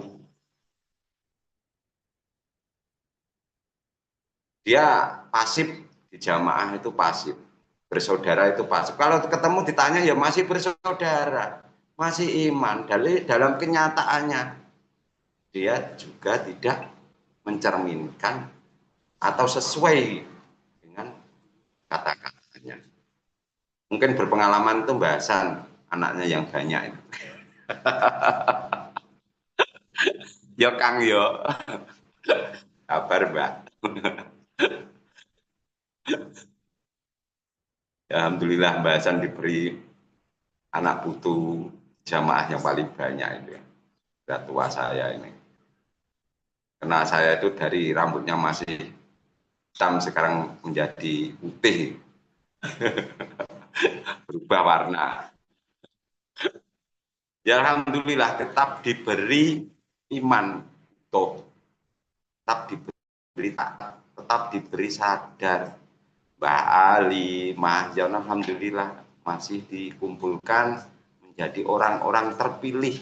[SPEAKER 1] Dia pasif di jamaah itu pasif. Bersaudara itu pasif. Kalau ketemu ditanya ya masih bersaudara. Masih iman. Dalam kenyataannya dia juga tidak mencerminkan atau sesuai dengan kata-katanya. Mungkin berpengalaman itu bahasan anaknya yang banyak itu. Yo Kang yo. Kabar Mbak. Ya, alhamdulillah bahasan diberi anak putu jamaah yang paling banyak itu ya. Sudah tua saya ini. Karena saya itu dari rambutnya masih hitam sekarang menjadi putih. Berubah warna. Ya alhamdulillah tetap diberi iman toh. Tetap diberi tetap diberi sadar. Mbah Ali, Mah Jan, alhamdulillah masih dikumpulkan menjadi orang-orang terpilih.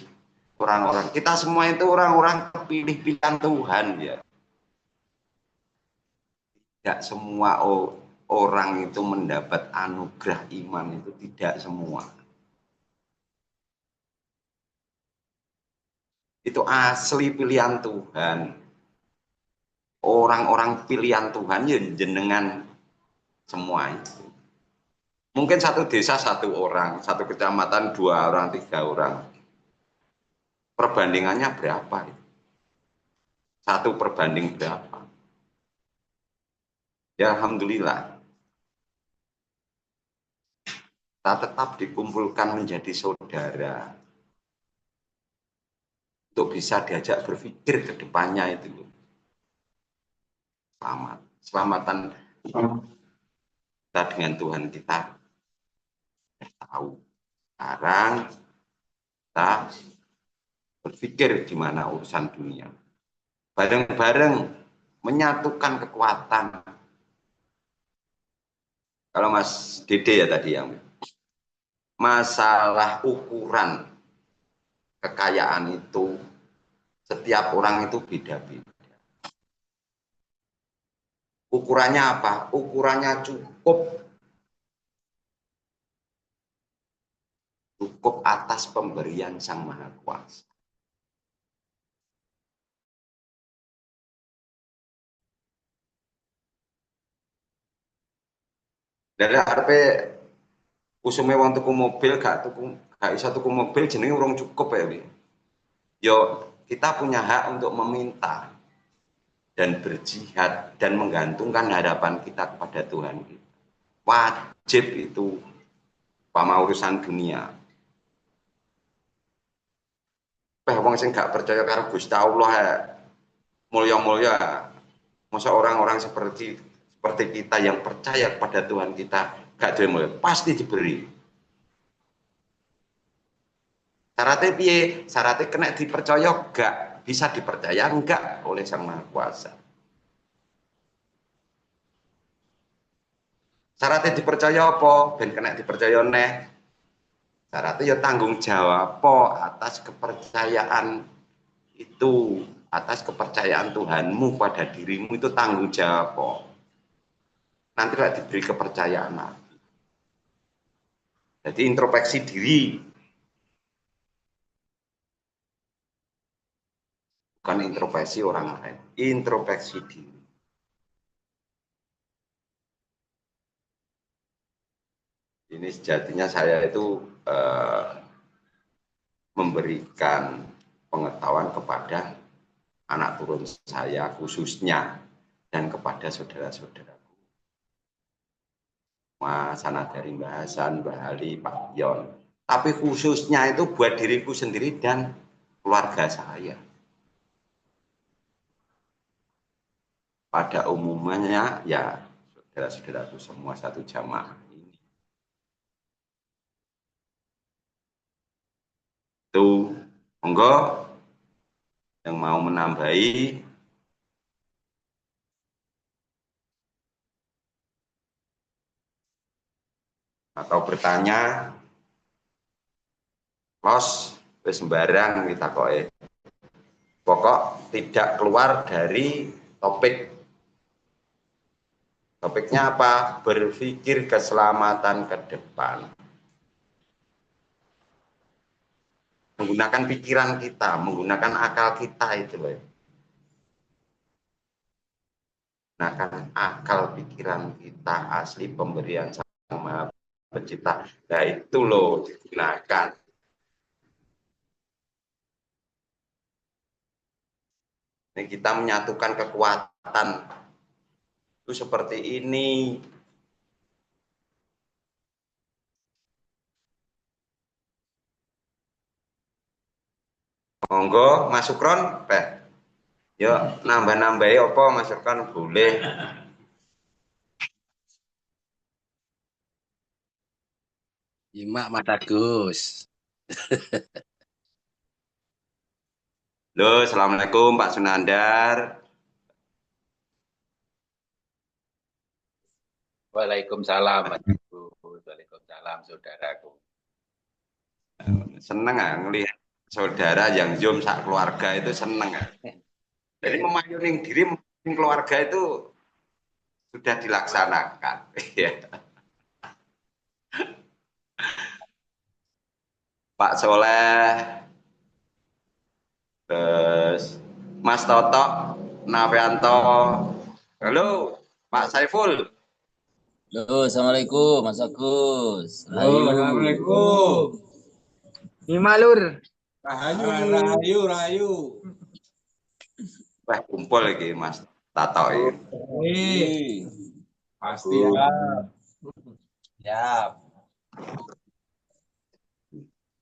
[SPEAKER 1] Orang-orang kita semua itu orang-orang terpilih pilihan Tuhan ya. Tidak semua orang itu mendapat anugerah iman itu tidak semua. Itu asli pilihan Tuhan. Orang-orang pilihan Tuhan ya jenengan semua itu. Mungkin satu desa satu orang, satu kecamatan 2 orang, 3 orang. Perbandingannya berapa itu? 1 perbanding berapa? Ya alhamdulillah. Kita tetap dikumpulkan menjadi saudara. Untuk bisa diajak berpikir ke depannya itu. Selamat. Selamatan kita dengan Tuhan kita tahu. Sekarang kita berpikir di mana urusan dunia. bareng-bareng menyatukan kekuatan. Kalau Mas Dede ya tadi yang masalah ukuran kekayaan itu setiap orang itu beda-beda. Ukurannya apa? Ukurannya cukup atas pemberian Sang Maha Kuasa. Dari RP usume wong tuku mobil gak iso tuku mobil jenenge urung cukup ya, Wi. Yo kita punya hak untuk meminta dan berjihad dan menggantungkan harapan kita kepada Tuhan kita. Wajib itu pama urusan dunia. Wong sing gak percaya karo Gusti Allah mulya-mulya. Masa orang-orang seperti kita yang percaya kepada Tuhan kita gak duwe mulya, pasti diberi. Syaratnya piye? Syaratnya kena dipercaya gak bisa dipercaya enggak oleh Sang Maha Kuasa. Syaratnya dipercaya apa? Ben kena dipercaya neh. Syaratnya ya tanggung jawab atas kepercayaan itu, atas kepercayaan Tuhanmu pada dirimu itu tanggung jawab. Nanti lah diberi kepercayaan lagi. Jadi introspeksi diri. Bukan introspeksi orang lain, introspeksi diri. Ini sejatinya saya itu memberikan pengetahuan kepada anak turun saya khususnya dan kepada saudara-saudaraku. Mas dari Mbah Hasan, Mbah Ali, Pak Yon. Tapi khususnya itu buat diriku sendiri dan keluarga saya. Pada umumnya ya saudara-saudaraku semua satu jamaah ini. Itu monggo yang mau menambahi atau bertanya, los sembarang kita kok pokok tidak keluar dari topik. Topiknya apa? Berpikir keselamatan ke depan. Menggunakan pikiran kita, menggunakan akal kita itu loh. Menggunakan akal pikiran kita asli pemberian Sang Maha Pencipta. Nah itu loh digunakan. Ini kita menyatukan kekuatan itu seperti ini. Monggo Mas Sukron, yuk nambah-nambahi apa Mas Sukron boleh.
[SPEAKER 5] Nyimak Mas Agus.
[SPEAKER 1] Halo, Assalamualaikum Pak Sunandar.
[SPEAKER 5] Waalaikumsalam Mas Agus. Waalaikumsalam saudaraku.
[SPEAKER 1] Seneng ngelihat saudara yang zoom sak keluarga itu seneng. Jadi memayuning diri keluarga itu sudah dilaksanakan. Pak Soleh, terus Mas Toto, Navianto, halo Pak Saiful.
[SPEAKER 6] Halo, assalamualaikum Mas Agus.
[SPEAKER 7] Assalamualaikum.
[SPEAKER 8] Imalur.
[SPEAKER 7] Rahayu.
[SPEAKER 1] Wah, kumpul lagi Mas Tato
[SPEAKER 7] ini. Pasti ya.
[SPEAKER 6] Siap.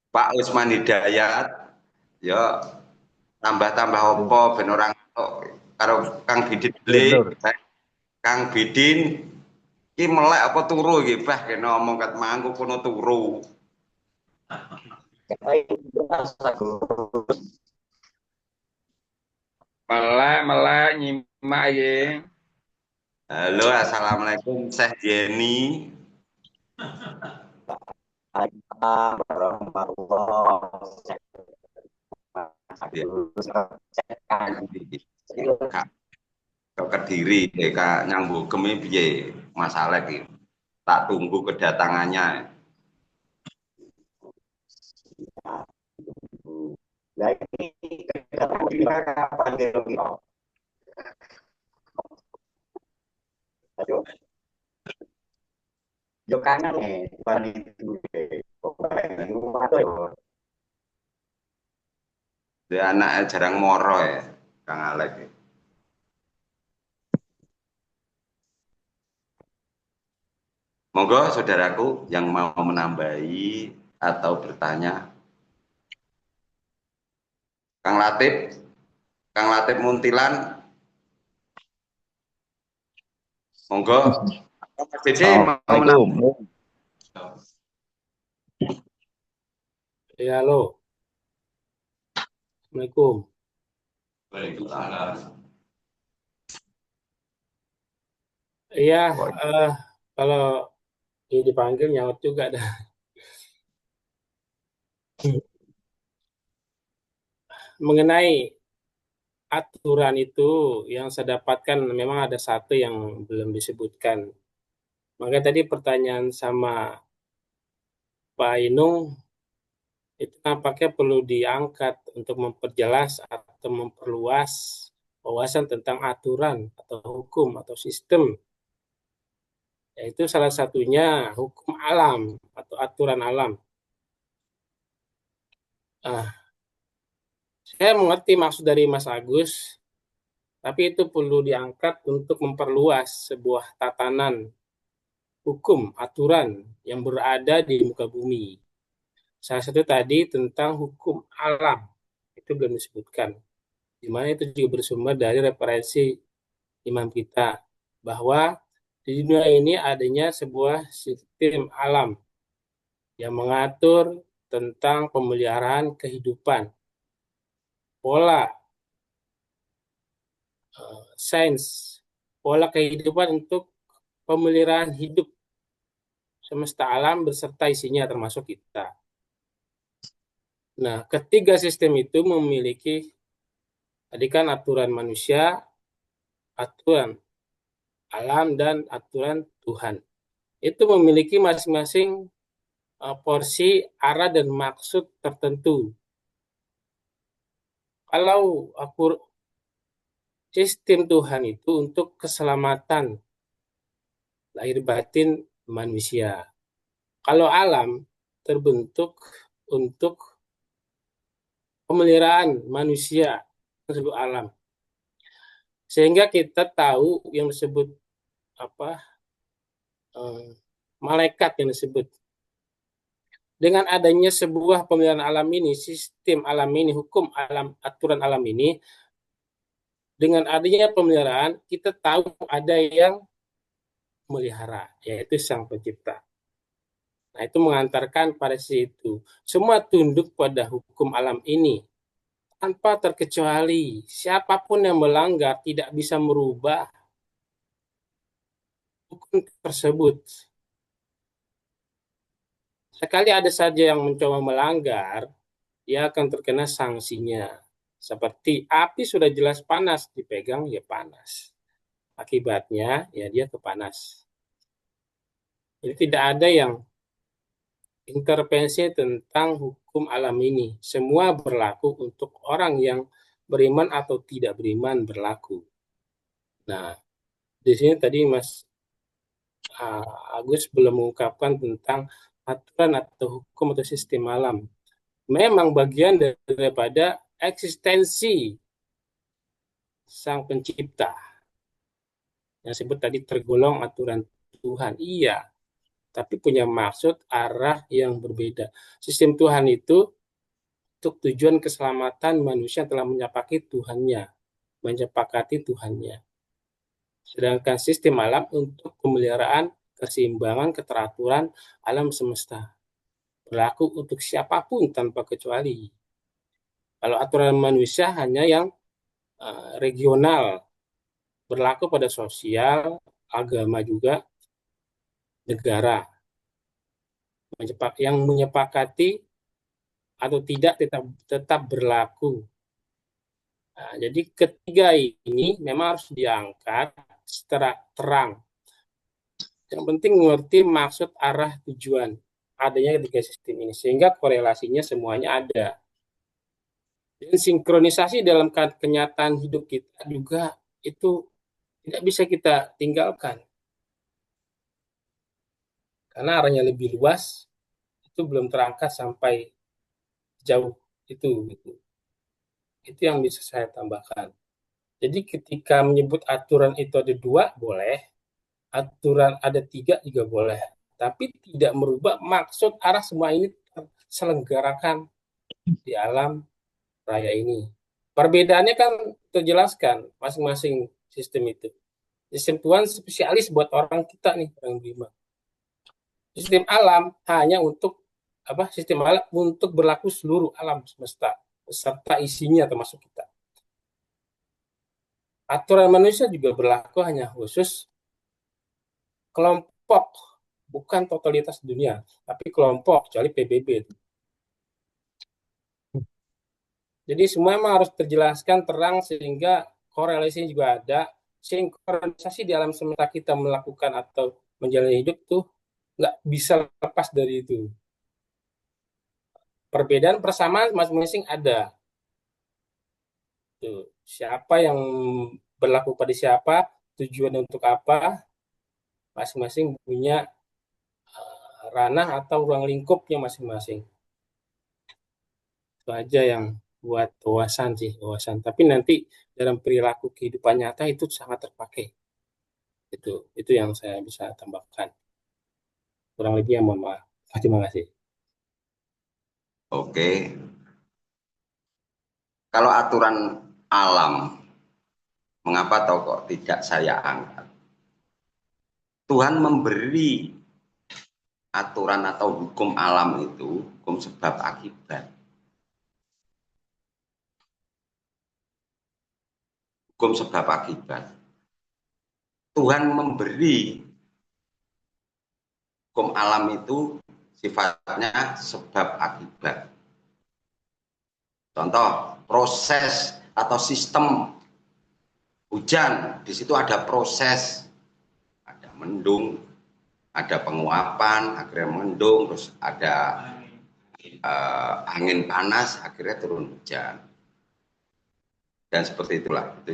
[SPEAKER 1] Pak Usman Hidayat, yo tambah opo ben orang karo Kang Bidin beli. Kang Bidin ki melek apa turu iki, Bah kena omong kat mangku kono turu.
[SPEAKER 7] Melek nyimak ye.
[SPEAKER 1] Halo, assalamualaikum Syekh Jenny. Kak, ke Kediri, Kak nyambung kemi piye masalah iki. Tak tunggu kedatangannya. Dia anaknya jarang moro ya, Kang Alek. Monggo saudaraku yang mau menambahi atau bertanya. Kang Latif Muntilan. Monggo. Mas Dede mau menambahi.
[SPEAKER 9] Ya, halo. Assalamualaikum.
[SPEAKER 1] Waalaikumsalam.
[SPEAKER 9] Iya, kalau ini dipanggil nyaut juga dah. Mengenai aturan itu yang saya dapatkan memang ada satu yang belum disebutkan. Maka tadi pertanyaan sama Pak Inung itu nampaknya perlu diangkat untuk memperjelas atau memperluas wawasan tentang aturan atau hukum atau sistem. Yaitu salah satunya hukum alam atau aturan alam. Saya mengerti maksud dari Mas Agus, tapi itu perlu diangkat untuk memperluas sebuah tatanan hukum, aturan yang berada di muka bumi. Salah satu tadi tentang hukum alam, itu belum disebutkan. Di mana itu juga bersumber dari referensi imam kita, bahwa di dunia ini adanya sebuah sistem alam yang mengatur tentang pemeliharaan kehidupan, pola sains, pola kehidupan untuk pemeliharaan hidup semesta alam beserta isinya termasuk kita. Nah, ketiga sistem itu memiliki tadi kan aturan manusia, aturan alam, dan aturan Tuhan. Itu memiliki masing-masing porsi, arah, dan maksud tertentu. Kalau sistem Tuhan itu untuk keselamatan lahir batin manusia. Kalau alam terbentuk untuk pemeliharaan manusia seluruh alam. Sehingga kita tahu yang disebut malaikat yang disebut. Dengan adanya sebuah pemeliharaan alam ini, sistem alam ini, hukum alam, aturan alam ini, dengan adanya pemeliharaan, kita tahu ada yang melihara, yaitu Sang Pencipta. Nah, itu mengantarkan pada situ. Semua tunduk pada hukum alam ini. Tanpa terkecuali, siapapun yang melanggar tidak bisa merubah hukum tersebut. Sekali ada saja yang mencoba melanggar, dia akan terkena sanksinya. Seperti api sudah jelas panas, dipegang ya panas. Akibatnya ya dia kepanas. Jadi tidak ada yang intervensi tentang hukum alam ini. Semua berlaku untuk orang yang beriman atau tidak beriman berlaku. Nah, di sini tadi Mas Agus belum mengungkapkan tentang aturan atau hukum atau sistem alam. Memang bagian daripada eksistensi Sang Pencipta. Yang disebut tadi tergolong aturan Tuhan. Iya, tapi punya maksud arah yang berbeda. Sistem Tuhan itu untuk tujuan keselamatan manusia telah menyepakati Tuhannya. Sedangkan sistem alam untuk pemeliharaan keseimbangan, keteraturan alam semesta. Berlaku untuk siapapun tanpa kecuali. Kalau aturan manusia hanya yang regional, berlaku pada sosial, agama juga, negara. Yang menyepakati atau tidak tetap berlaku. Nah, jadi ketiga ini memang harus diangkat secara terang. Yang penting mengerti maksud, arah, tujuan adanya ketiga sistem ini, sehingga korelasinya semuanya ada. Dan sinkronisasi dalam kenyataan hidup kita juga itu tidak bisa kita tinggalkan. Karena arahnya lebih luas, itu belum terangkat sampai jauh itu. Gitu. Itu yang bisa saya tambahkan. Jadi ketika menyebut aturan itu ada 2, boleh. Aturan ada 3 juga boleh. Tapi tidak merubah maksud arah semua ini terselenggarakan di alam raya ini. Perbedaannya kan terjelaskan masing-masing sistem itu. Sistem Tuhan spesialis buat orang kita nih, orang beriman. Sistem alam hanya untuk sistem alam untuk berlaku seluruh alam semesta beserta isinya termasuk kita. Aturan manusia juga berlaku hanya khusus kelompok, bukan totalitas dunia, tapi kelompok, kecuali PBB. Jadi semua memang harus terjelaskan terang sehingga korelasinya juga ada. Sinkronisasi di alam semesta kita melakukan atau menjalani hidup tuh nggak bisa lepas dari itu. Perbedaan persamaan masing-masing ada. Tuh, siapa yang berlaku pada siapa, tujuan untuk apa, masing-masing punya ranah atau ruang lingkupnya masing-masing. Itu aja yang buat wawasan sih, wawasan. Tapi nanti dalam perilaku kehidupan nyata itu sangat terpakai. Itu yang saya bisa tambahkan. Kurang lebihnya mohon maaf. Terima kasih.
[SPEAKER 1] Oke. Kalau aturan alam, mengapa tahu kok tidak saya angkat? Tuhan memberi aturan atau hukum alam itu, hukum sebab akibat. Hukum sebab akibat. Tuhan memberi hukum alam itu sifatnya sebab akibat. Contoh, proses atau sistem hujan, di situ ada proses, ada mendung, ada penguapan, akhirnya mendung, terus ada angin panas, akhirnya turun hujan. Dan seperti itulah, itu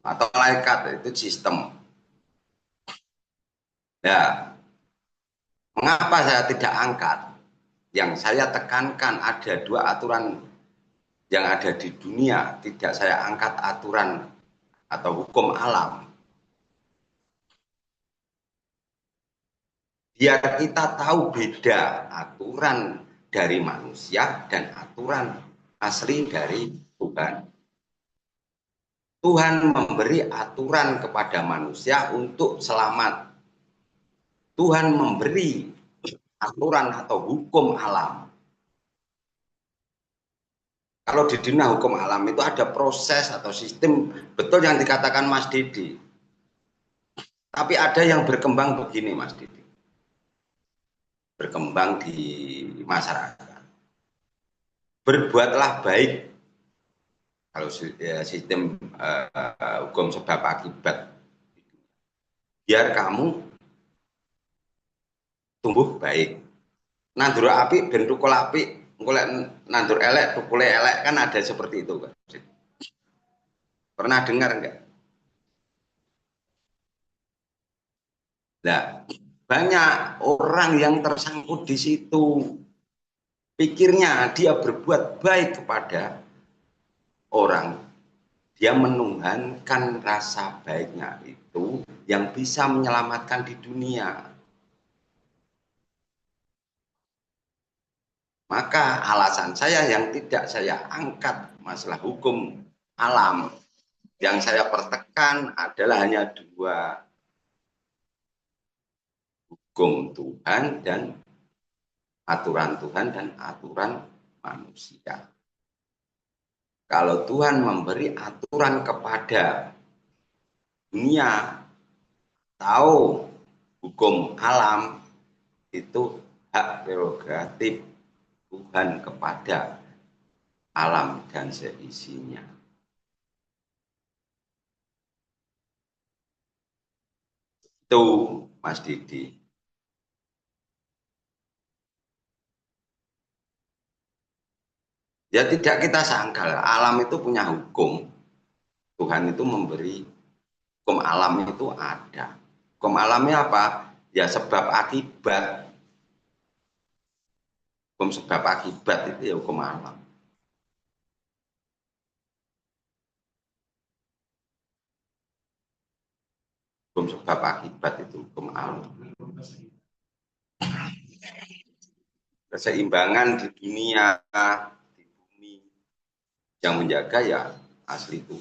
[SPEAKER 1] atau malaikat, itu sistem. Ya, mengapa saya tidak angkat? Yang saya tekankan ada 2 aturan yang ada di dunia, tidak saya angkat aturan atau hukum alam. Biar kita tahu beda aturan dari manusia dan aturan asli dari Tuhan. Tuhan memberi aturan kepada manusia untuk selamat. Tuhan memberi aturan atau hukum alam. Kalau di dunia hukum alam itu ada proses atau sistem, betul yang dikatakan Mas Didi. Tapi ada yang berkembang begini Mas Didi. Berkembang di masyarakat. Berbuatlah baik. Kalau sistem hukum sebab akibat, biar kamu tumbuh baik. Nandur api ben tukul api, nandur elek tukul elek, kan ada seperti itu kan. Pernah dengar enggak? Nah, banyak orang yang tersangkut di situ. Pikirnya dia berbuat baik kepada orang, dia menuhankan rasa baiknya itu yang bisa menyelamatkan di dunia. Maka alasan saya yang tidak saya angkat masalah hukum alam, yang saya pertekan adalah hanya 2, hukum Tuhan dan aturan Tuhan dan aturan manusia. Kalau Tuhan memberi aturan kepada dunia, tahu hukum alam, itu hak prerogatif Tuhan kepada alam dan seisinya. Itu Mas Didi. Ya tidak kita sangkal, alam itu punya hukum. Tuhan itu memberi hukum alam itu ada. Hukum alamnya apa? Ya sebab akibat. Hukum sebab akibat itu ya hukum alam. Hukum sebab akibat itu hukum alam. Keseimbangan di dunia, di bumi, yang menjaga ya asli itu.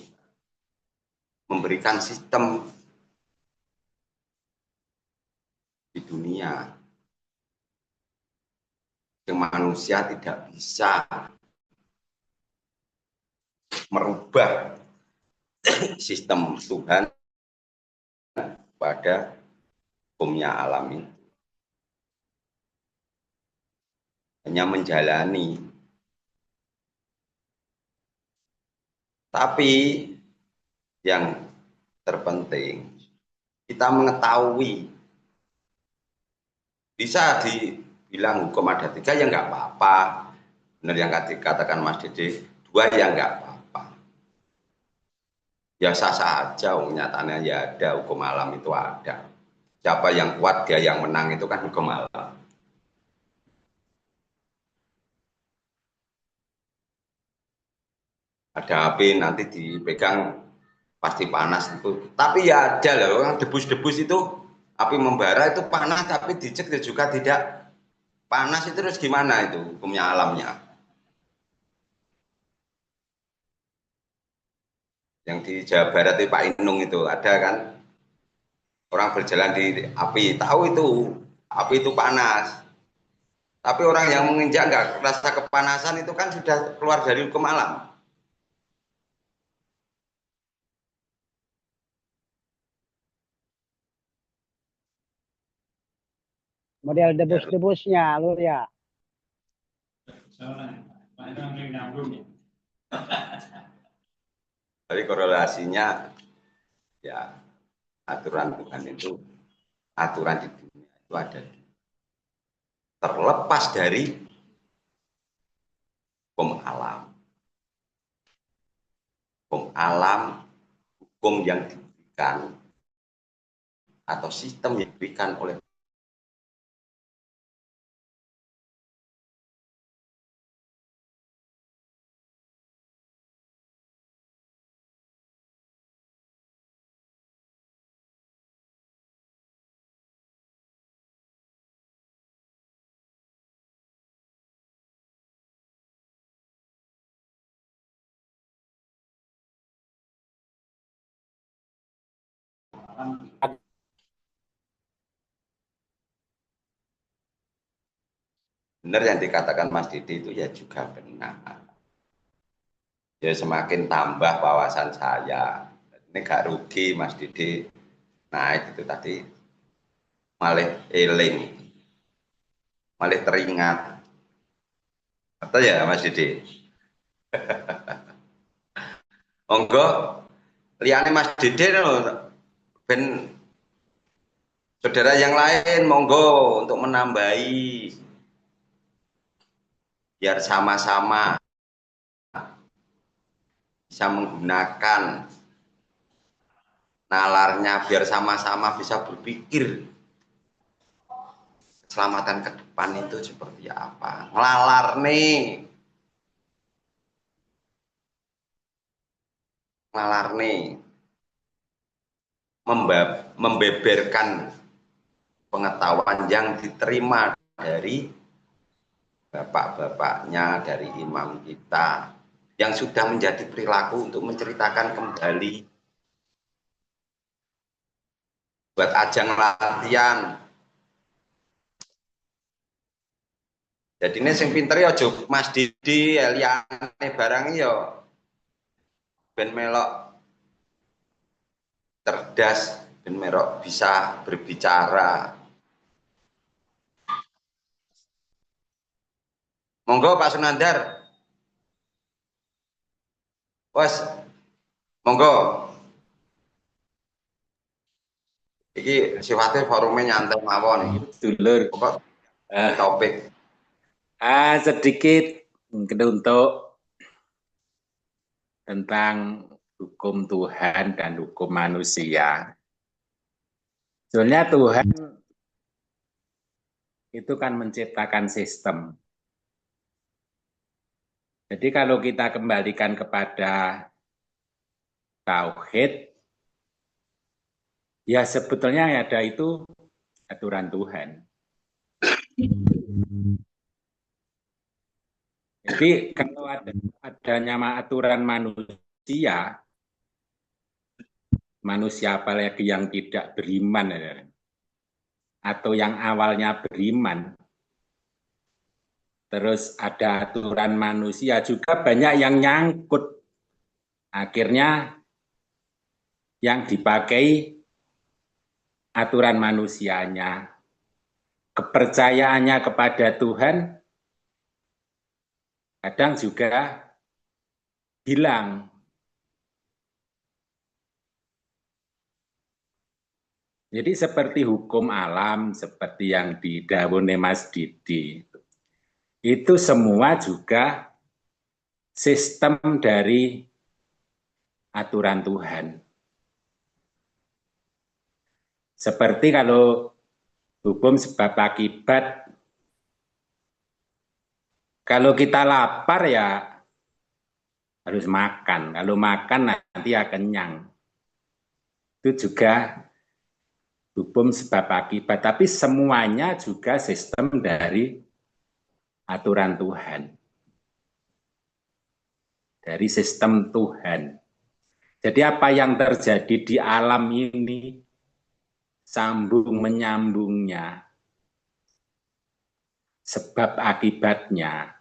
[SPEAKER 1] Memberikan sistem di dunia yang manusia tidak bisa merubah sistem Tuhan pada hukumnya alam itu. Hanya menjalani. Tapi yang terpenting kita mengetahui. Bisa dibilang hukum ada 3 ya nggak apa-apa. Benar yang dikatakan Mas Dede, 2 ya nggak apa-apa. Ya sah-sah aja, nyatanya ya ada hukum alam itu ada. Siapa yang kuat dia yang menang, itu kan hukum alam. Ada api nanti dipegang pasti panas itu. Tapi ya ada loh, orang debus-debus itu api membara itu panas, tapi dicek juga tidak panas. Itu terus gimana itu hukumnya alamnya? Yang di Jawa Barat itu Pak Inung itu ada kan, orang berjalan di api, tahu itu api itu panas. Tapi orang yang menginjak nggak rasa kepanasan itu kan sudah keluar dari hukum alam.
[SPEAKER 2] Model debus-debusnya, Lur ya.
[SPEAKER 1] Jadi korelasinya ya aturan Tuhan itu, aturan di dunia itu ada. Terlepas dari hukum alam. Hukum alam, hukum yang diberikan atau sistem yang diberikan oleh benar yang dikatakan Mas Didi itu ya juga benar. Ya semakin tambah wawasan saya. Ini gak rugi Mas Didi naik itu tadi. Malah eling. Malah teringat. Betul ya Mas Didi? Monggo liyane Mas Didi ben saudara yang lain monggo untuk menambahi biar sama-sama bisa menggunakan nalarnya, biar sama-sama bisa berpikir keselamatan ke depan itu seperti apa. Ngelalar nih membeberkan pengetahuan yang diterima dari bapak-bapaknya, dari imam kita yang sudah menjadi perilaku untuk menceritakan kembali buat ajang latihan. Jadi ini sing pinter ya Mas Didi, Eliane barang yo ben melok cerdas, ben melok bisa berbicara. Monggo Pak Sunandar. Wes, monggo. Iki sifatnya forumnya nyantai mawon iki.
[SPEAKER 5] Dulur.
[SPEAKER 1] Pokok topik.
[SPEAKER 5] Sedikit untuk tentang hukum Tuhan dan hukum manusia. Sebenarnya Tuhan itu kan menciptakan sistem. Jadi kalau kita kembalikan kepada tauhid, ya sebetulnya yang ada itu aturan Tuhan. Jadi kalau adanya aturan manusia apalagi yang tidak beriman atau yang awalnya beriman, terus ada aturan manusia juga banyak yang nyangkut. Akhirnya yang dipakai aturan manusianya, kepercayaannya kepada Tuhan kadang juga hilang. Jadi seperti hukum alam, seperti yang didhawuhi Mas Didi, itu semua juga sistem dari aturan Tuhan. Seperti kalau hukum sebab akibat, kalau kita lapar ya harus makan. Kalau makan nanti ya kenyang. Itu juga hukum sebab akibat. Tapi semuanya juga sistem dari aturan Tuhan. Dari sistem Tuhan. Jadi apa yang terjadi di alam ini, sambung menyambungnya, sebab akibatnya,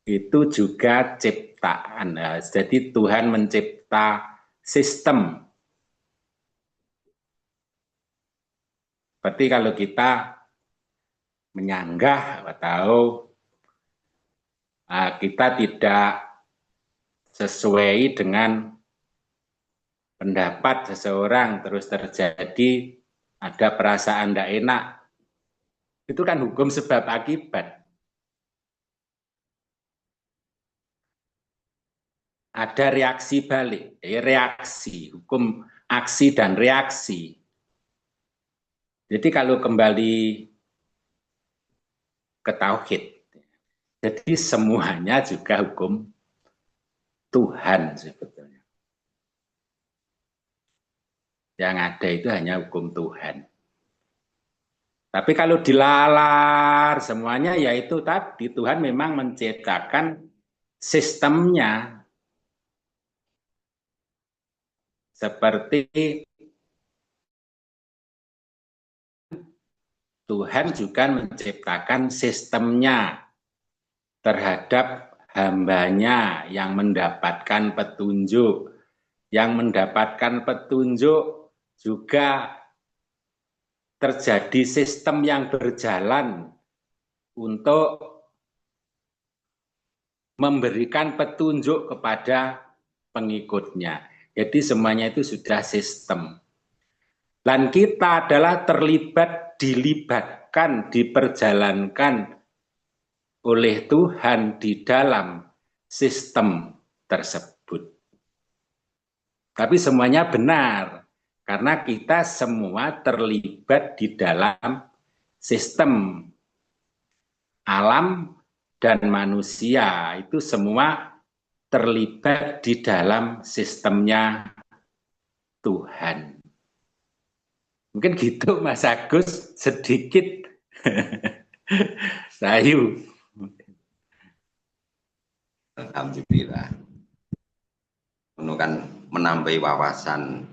[SPEAKER 5] itu juga ciptaan. Jadi Tuhan mencipta sistem. Seperti kalau kita menyanggah atau kita tidak sesuai dengan pendapat seseorang, terus terjadi ada perasaan tidak enak, itu kan hukum sebab akibat. Ada reaksi balik, reaksi, hukum aksi dan reaksi. Jadi kalau kembali ke tauhid, jadi semuanya juga hukum Tuhan sebetulnya. Yang ada itu hanya hukum Tuhan. Tapi kalau dilalar semuanya, yaitu tadi Tuhan memang menciptakan sistemnya. Seperti Tuhan juga menciptakan sistemnya terhadap hambanya yang mendapatkan petunjuk. Yang mendapatkan petunjuk juga terjadi sistem yang berjalan untuk memberikan petunjuk kepada pengikutnya. Jadi semuanya itu sudah sistem. Dan kita adalah dilibatkan, diperjalankan oleh Tuhan di dalam sistem tersebut. Tapi semuanya benar, karena kita semua terlibat di dalam sistem alam dan manusia. Itu semua terlibat di dalam sistemnya Tuhan. Mungkin gitu Mas Agus, sedikit sayu.
[SPEAKER 1] Alhamdulillah. Ini kan menambah wawasan,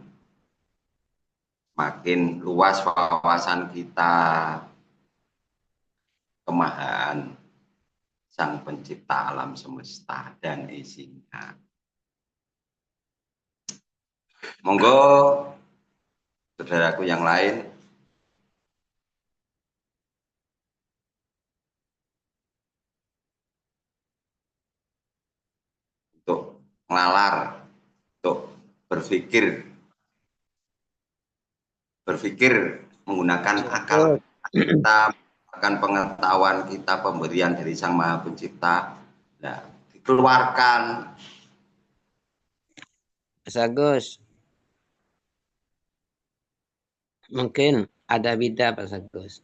[SPEAKER 1] makin luas wawasan kita, kemahan Sang Pencipta alam semesta dan isinya. Monggo saudaraku yang lain. Untuk ngalar, untuk berpikir menggunakan akal kita, akan pengetahuan kita, pemberian dari Sang Maha Pencipta. Nah, dikeluarkan.
[SPEAKER 10] Mas Agus, mungkin ada beda Mas Agus.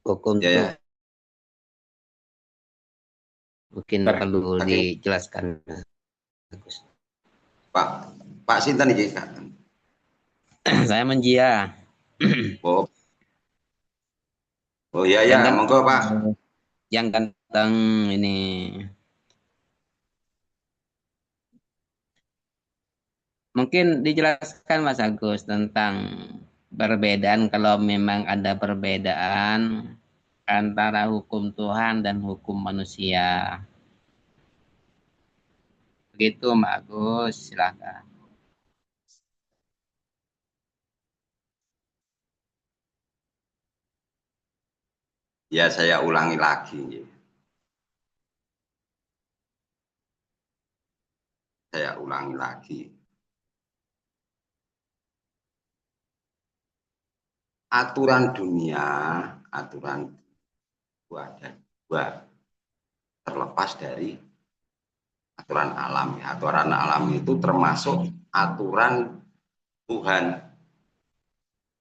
[SPEAKER 10] Hukum
[SPEAKER 1] Ya, ya.
[SPEAKER 10] mungkin perlu dijelaskan Mas Agus.
[SPEAKER 1] Pak Sinten iki, Kak?
[SPEAKER 10] Saya Menjia.
[SPEAKER 1] Oh iya ya, monggo Pak.
[SPEAKER 10] Yang ganteng ini. Mungkin dijelaskan Mas Agus tentang perbedaan, kalau memang ada perbedaan antara hukum Tuhan dan hukum manusia. Begitu Mbak Agus, silakan.
[SPEAKER 1] Ya, saya ulangi lagi. Saya ulangi lagi. Aturan dunia, aturan ada dua, terlepas dari aturan alam. Aturan alam itu termasuk aturan Tuhan.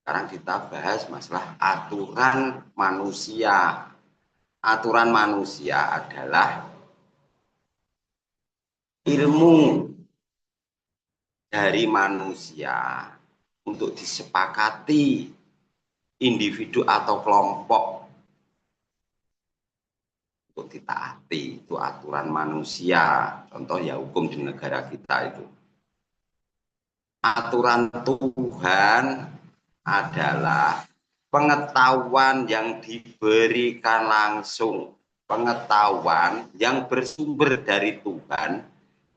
[SPEAKER 1] Sekarang kita bahas masalah aturan manusia. Aturan manusia adalah ilmu dari manusia untuk disepakati individu atau kelompok untuk ditaati. Itu aturan manusia. Contoh ya hukum di negara kita itu. Aturan Tuhan adalah pengetahuan yang diberikan langsung, pengetahuan yang bersumber dari Tuhan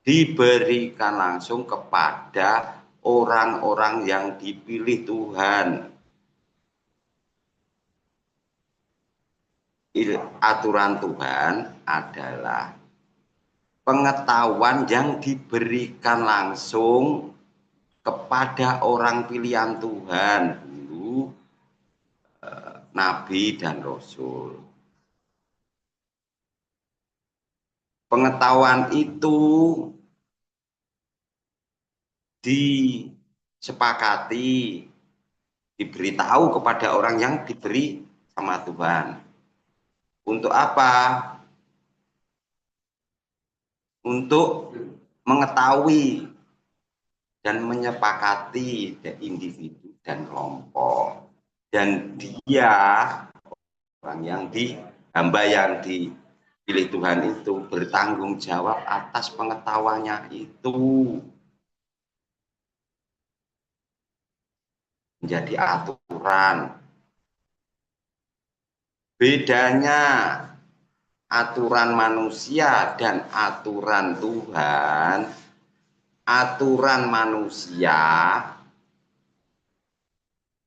[SPEAKER 1] diberikan langsung kepada orang-orang yang dipilih Tuhan. Aturan Tuhan adalah pengetahuan yang diberikan langsung kepada orang pilihan Tuhan, dulu Nabi dan Rasul. Pengetahuan itu disepakati, diberitahu kepada orang yang diberi sama Tuhan. Untuk apa? Untuk mengetahui dan menyepakati individu dan kelompok. Dan dia, orang yang hamba yang dipilih Tuhan itu bertanggung jawab atas pengetahuannya itu. Menjadi aturan. Bedanya aturan manusia dan aturan Tuhan, aturan manusia,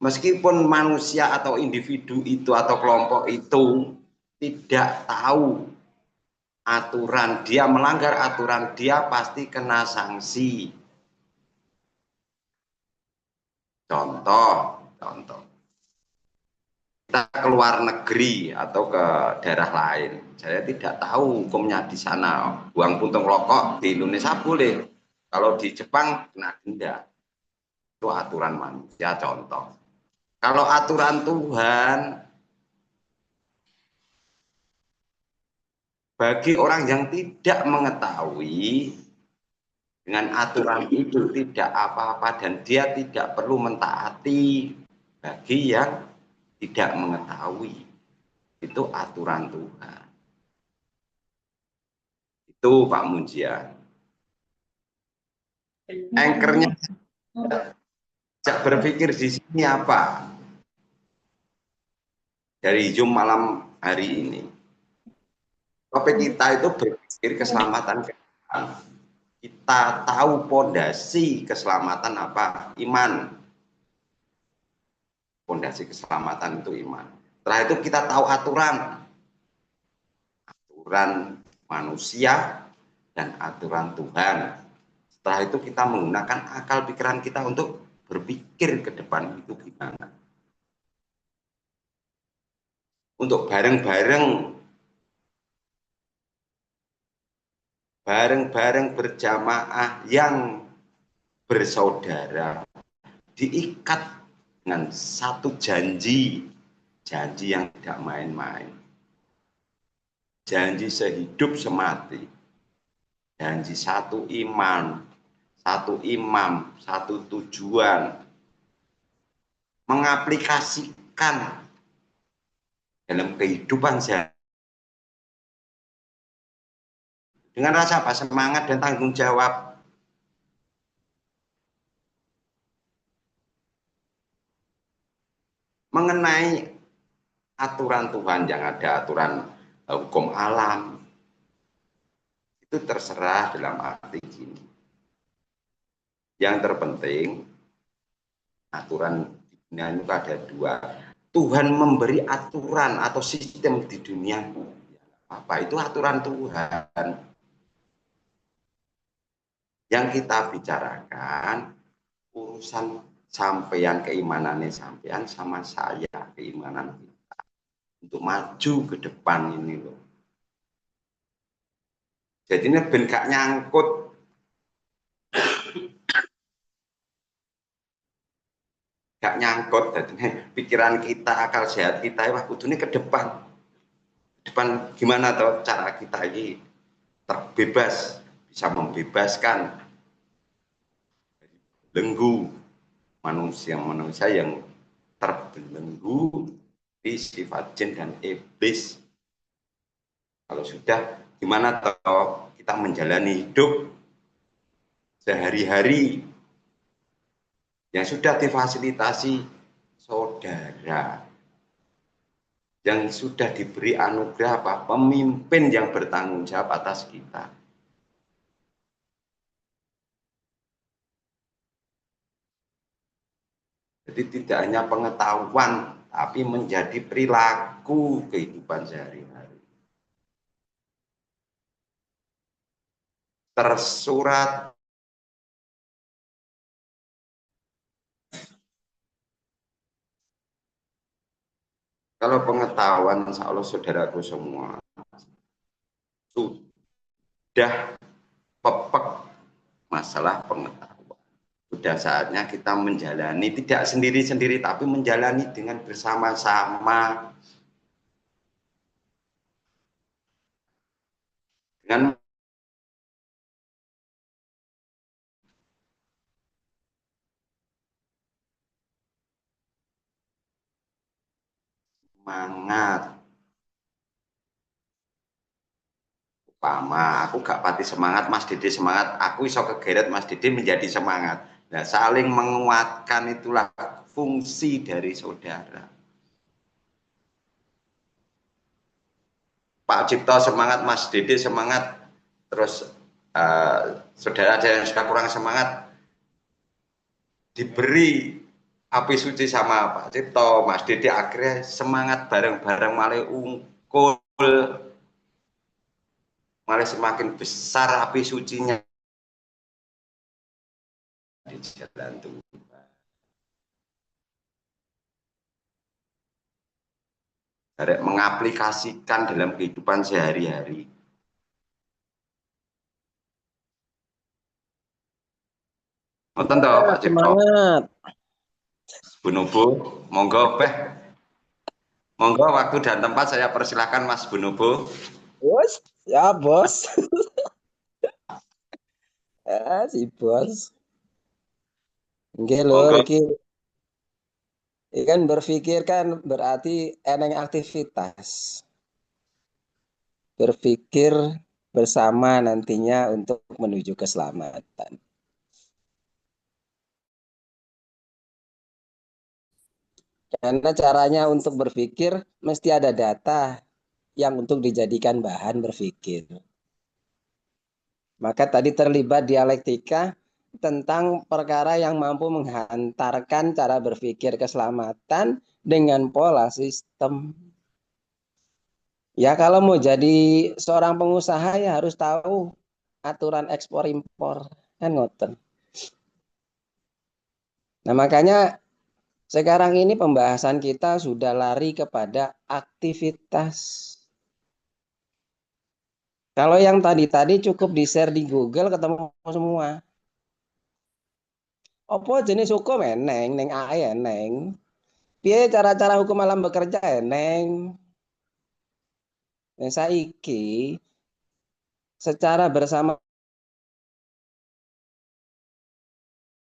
[SPEAKER 1] meskipun manusia atau individu itu atau kelompok itu tidak tahu aturan, dia melanggar aturan, dia pasti kena sanksi. Contoh. Kita keluar negeri atau ke daerah lain, saya tidak tahu hukumnya di sana. Buang puntung rokok di Indonesia boleh, kalau di Jepang kena denda. Itu aturan manusia, contoh. Kalau aturan Tuhan, bagi orang yang tidak mengetahui, dengan aturan itu tidak apa-apa dan dia tidak perlu mentaati. Bagi yang tidak mengetahui, itu aturan Tuhan. Itu Pak Munjia. Anchornya sejak berpikir di sini apa? Dari Zoom malam hari ini. Topik kita itu berpikir keselamatan. kita tahu pondasi keselamatan apa? Iman. Pondasi keselamatan itu iman. Setelah itu kita tahu aturan. Aturan manusia dan aturan Tuhan. Setelah itu kita menggunakan akal pikiran kita untuk berpikir ke depan itu gimana. Untuk bareng-bareng berjamaah yang bersaudara, diikat dengan satu janji yang tidak main-main, janji sehidup semati, janji satu iman, satu imam, satu tujuan, mengaplikasikan dalam kehidupan sehari dengan rasa apa? Semangat dan tanggung jawab. Mengenai aturan Tuhan yang ada, aturan hukum alam, itu terserah dalam arti gini. Yang terpenting, aturan di dunia itu ada dua. Tuhan memberi aturan atau sistem di dunia. Apa itu aturan Tuhan? Yang kita bicarakan urusan sampean, keimanannya sampean sama saya, keimanan kita untuk maju ke depan ini loh. Jadi ini ben gak nyangkut. Gak nyangkut, jadi pikiran kita, akal sehat kita, wah kudune ke depan. Depan gimana tuh cara kita ini terbebas, bisa membebaskan belenggu manusia yang terbelenggu di sifat jin dan iblis. Kalau sudah, gimana toh kita menjalani hidup sehari-hari yang sudah difasilitasi saudara, yang sudah diberi anugerah apa? Pemimpin yang bertanggung jawab atas kita. Jadi tidak hanya pengetahuan, tapi menjadi perilaku kehidupan sehari-hari. Tersurat kalau pengetahuan, insya Allah saudaraku semua sudah pepek masalah pengetahuan. Sudah saatnya kita menjalani, tidak sendiri-sendiri, tapi menjalani dengan bersama-sama. Dengan semangat. Upama, aku gak pati semangat, Mas Dede semangat, aku iso kegeret Mas Dede menjadi semangat. Nah, saling menguatkan itulah fungsi dari saudara. Pak Cipto semangat, Mas Dede semangat, terus saudara ada yang sudah kurang semangat, diberi api suci sama Pak Cipto, Mas Dede, akhirnya semangat bareng-bareng malah ungkul, malah semakin besar api sucinya di jalan Tuhan. Mengaplikasikan dalam kehidupan sehari-hari. Ngoten toh Pak Cipto.
[SPEAKER 11] Semangat.
[SPEAKER 1] Bu Nubu, monggo Beh. Monggo waktu dan tempat saya persilahkan Mas Bu Nubu.
[SPEAKER 11] Bos, ya bos. Si bos. Nggih lho iki kan berpikir kan berarti eneng aktivitas. Berpikir bersama nantinya untuk menuju keselamatan. Karena caranya untuk berpikir mesti ada data yang untuk dijadikan bahan berpikir. Maka tadi terlibat dialektika tentang perkara yang mampu menghantarkan cara berpikir keselamatan dengan pola sistem. Ya kalau mau jadi seorang pengusaha ya harus tahu aturan ekspor impor, kan ngoten. Nah makanya sekarang ini pembahasan kita sudah lari kepada aktivitas. Kalau yang tadi cukup di-share di Google ketemu semua. Apa jenis hukum eneng, neng ae eneng. Piye cara-cara hukum alam bekerja eneng. Nah, saiki secara bersama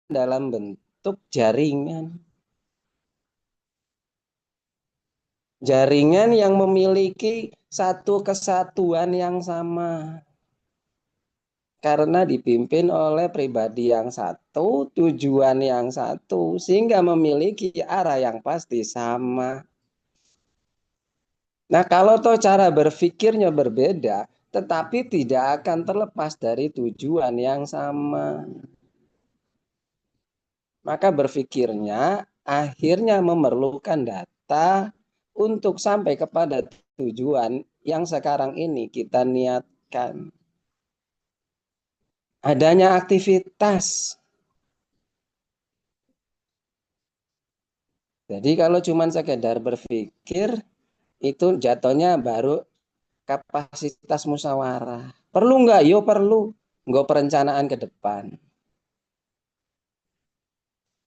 [SPEAKER 11] dalam bentuk jaringan. Jaringan yang memiliki satu kesatuan yang sama. Karena dipimpin oleh pribadi yang satu, tujuan yang satu, sehingga memiliki arah yang pasti sama. Nah, kalau toh cara berpikirnya berbeda, tetapi tidak akan terlepas dari tujuan yang sama. Maka berpikirnya akhirnya memerlukan data untuk sampai kepada tujuan yang sekarang ini kita niatkan. Adanya aktivitas. Jadi kalau cuma sekedar berpikir, itu jatuhnya baru kapasitas musyawarah. Perlu nggak? Yo perlu. Nggak perencanaan ke depan.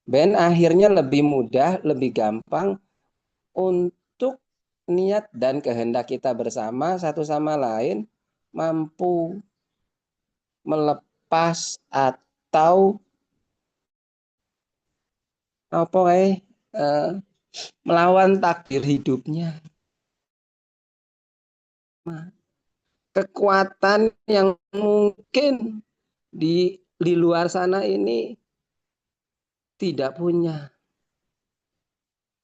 [SPEAKER 11] Ben akhirnya lebih mudah, lebih gampang untuk niat dan kehendak kita bersama satu sama lain mampu melepas atau melawan takdir hidupnya. Kekuatan yang mungkin di luar sana ini tidak punya.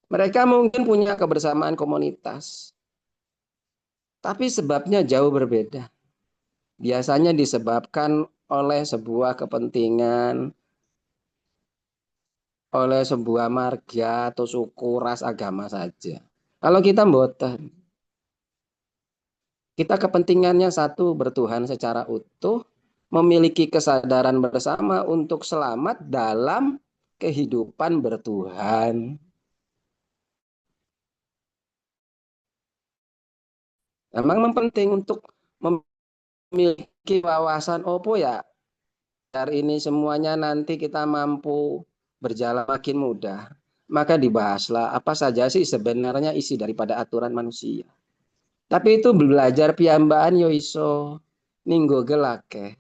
[SPEAKER 11] Mereka mungkin punya kebersamaan komunitas, tapi sebabnya jauh berbeda. Biasanya disebabkan oleh sebuah kepentingan, oleh sebuah marga atau suku, ras, agama saja. Kalau kita mboten, kita kepentingannya satu, bertuhan secara utuh, memiliki kesadaran bersama untuk selamat dalam kehidupan bertuhan. Memang penting untuk memiliki wawasan opo ya. Dari ini semuanya nanti kita mampu berjalan makin mudah. Maka dibahaslah apa saja sih sebenarnya isi daripada aturan manusia. Tapi itu belajar piyambaan yo iso ninggo gelake.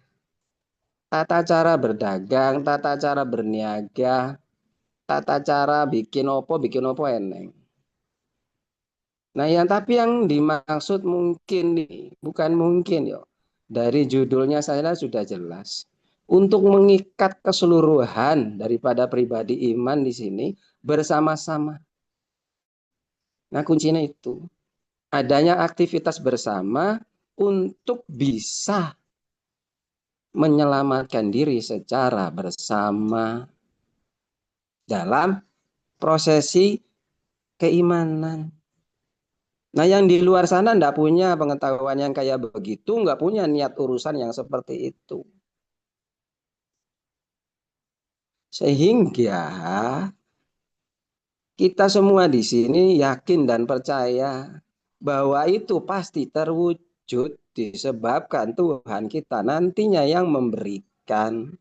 [SPEAKER 11] Tata cara berdagang, tata cara berniaga, tata cara bikin opo eneng. Nah, tapi yang dimaksud mungkin bukan mungkin yo. Dari judulnya saya sudah jelas. Untuk mengikat keseluruhan daripada pribadi iman di sini bersama-sama. Nah, kuncinya itu. Adanya aktivitas bersama untuk bisa menyelamatkan diri secara bersama dalam prosesi keimanan. Nah, yang di luar sana enggak punya pengetahuan yang kayak begitu, enggak punya niat urusan yang seperti itu. Sehingga kita semua di sini yakin dan percaya bahwa itu pasti terwujud disebabkan Tuhan kita nantinya yang memberikan,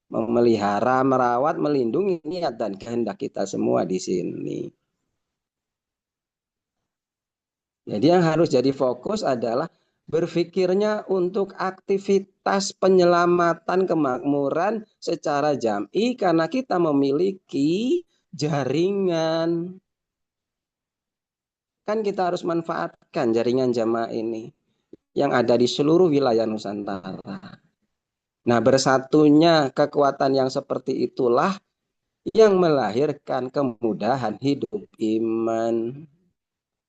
[SPEAKER 11] memelihara, merawat, melindungi niat dan kehendak kita semua di sini. Jadi yang harus jadi fokus adalah berpikirnya untuk aktivitas penyelamatan kemakmuran secara jam'i karena kita memiliki jaringan. Kan kita harus manfaatkan jaringan jamaah ini yang ada di seluruh wilayah Nusantara. Nah, bersatunya kekuatan yang seperti itulah yang melahirkan kemudahan hidup iman.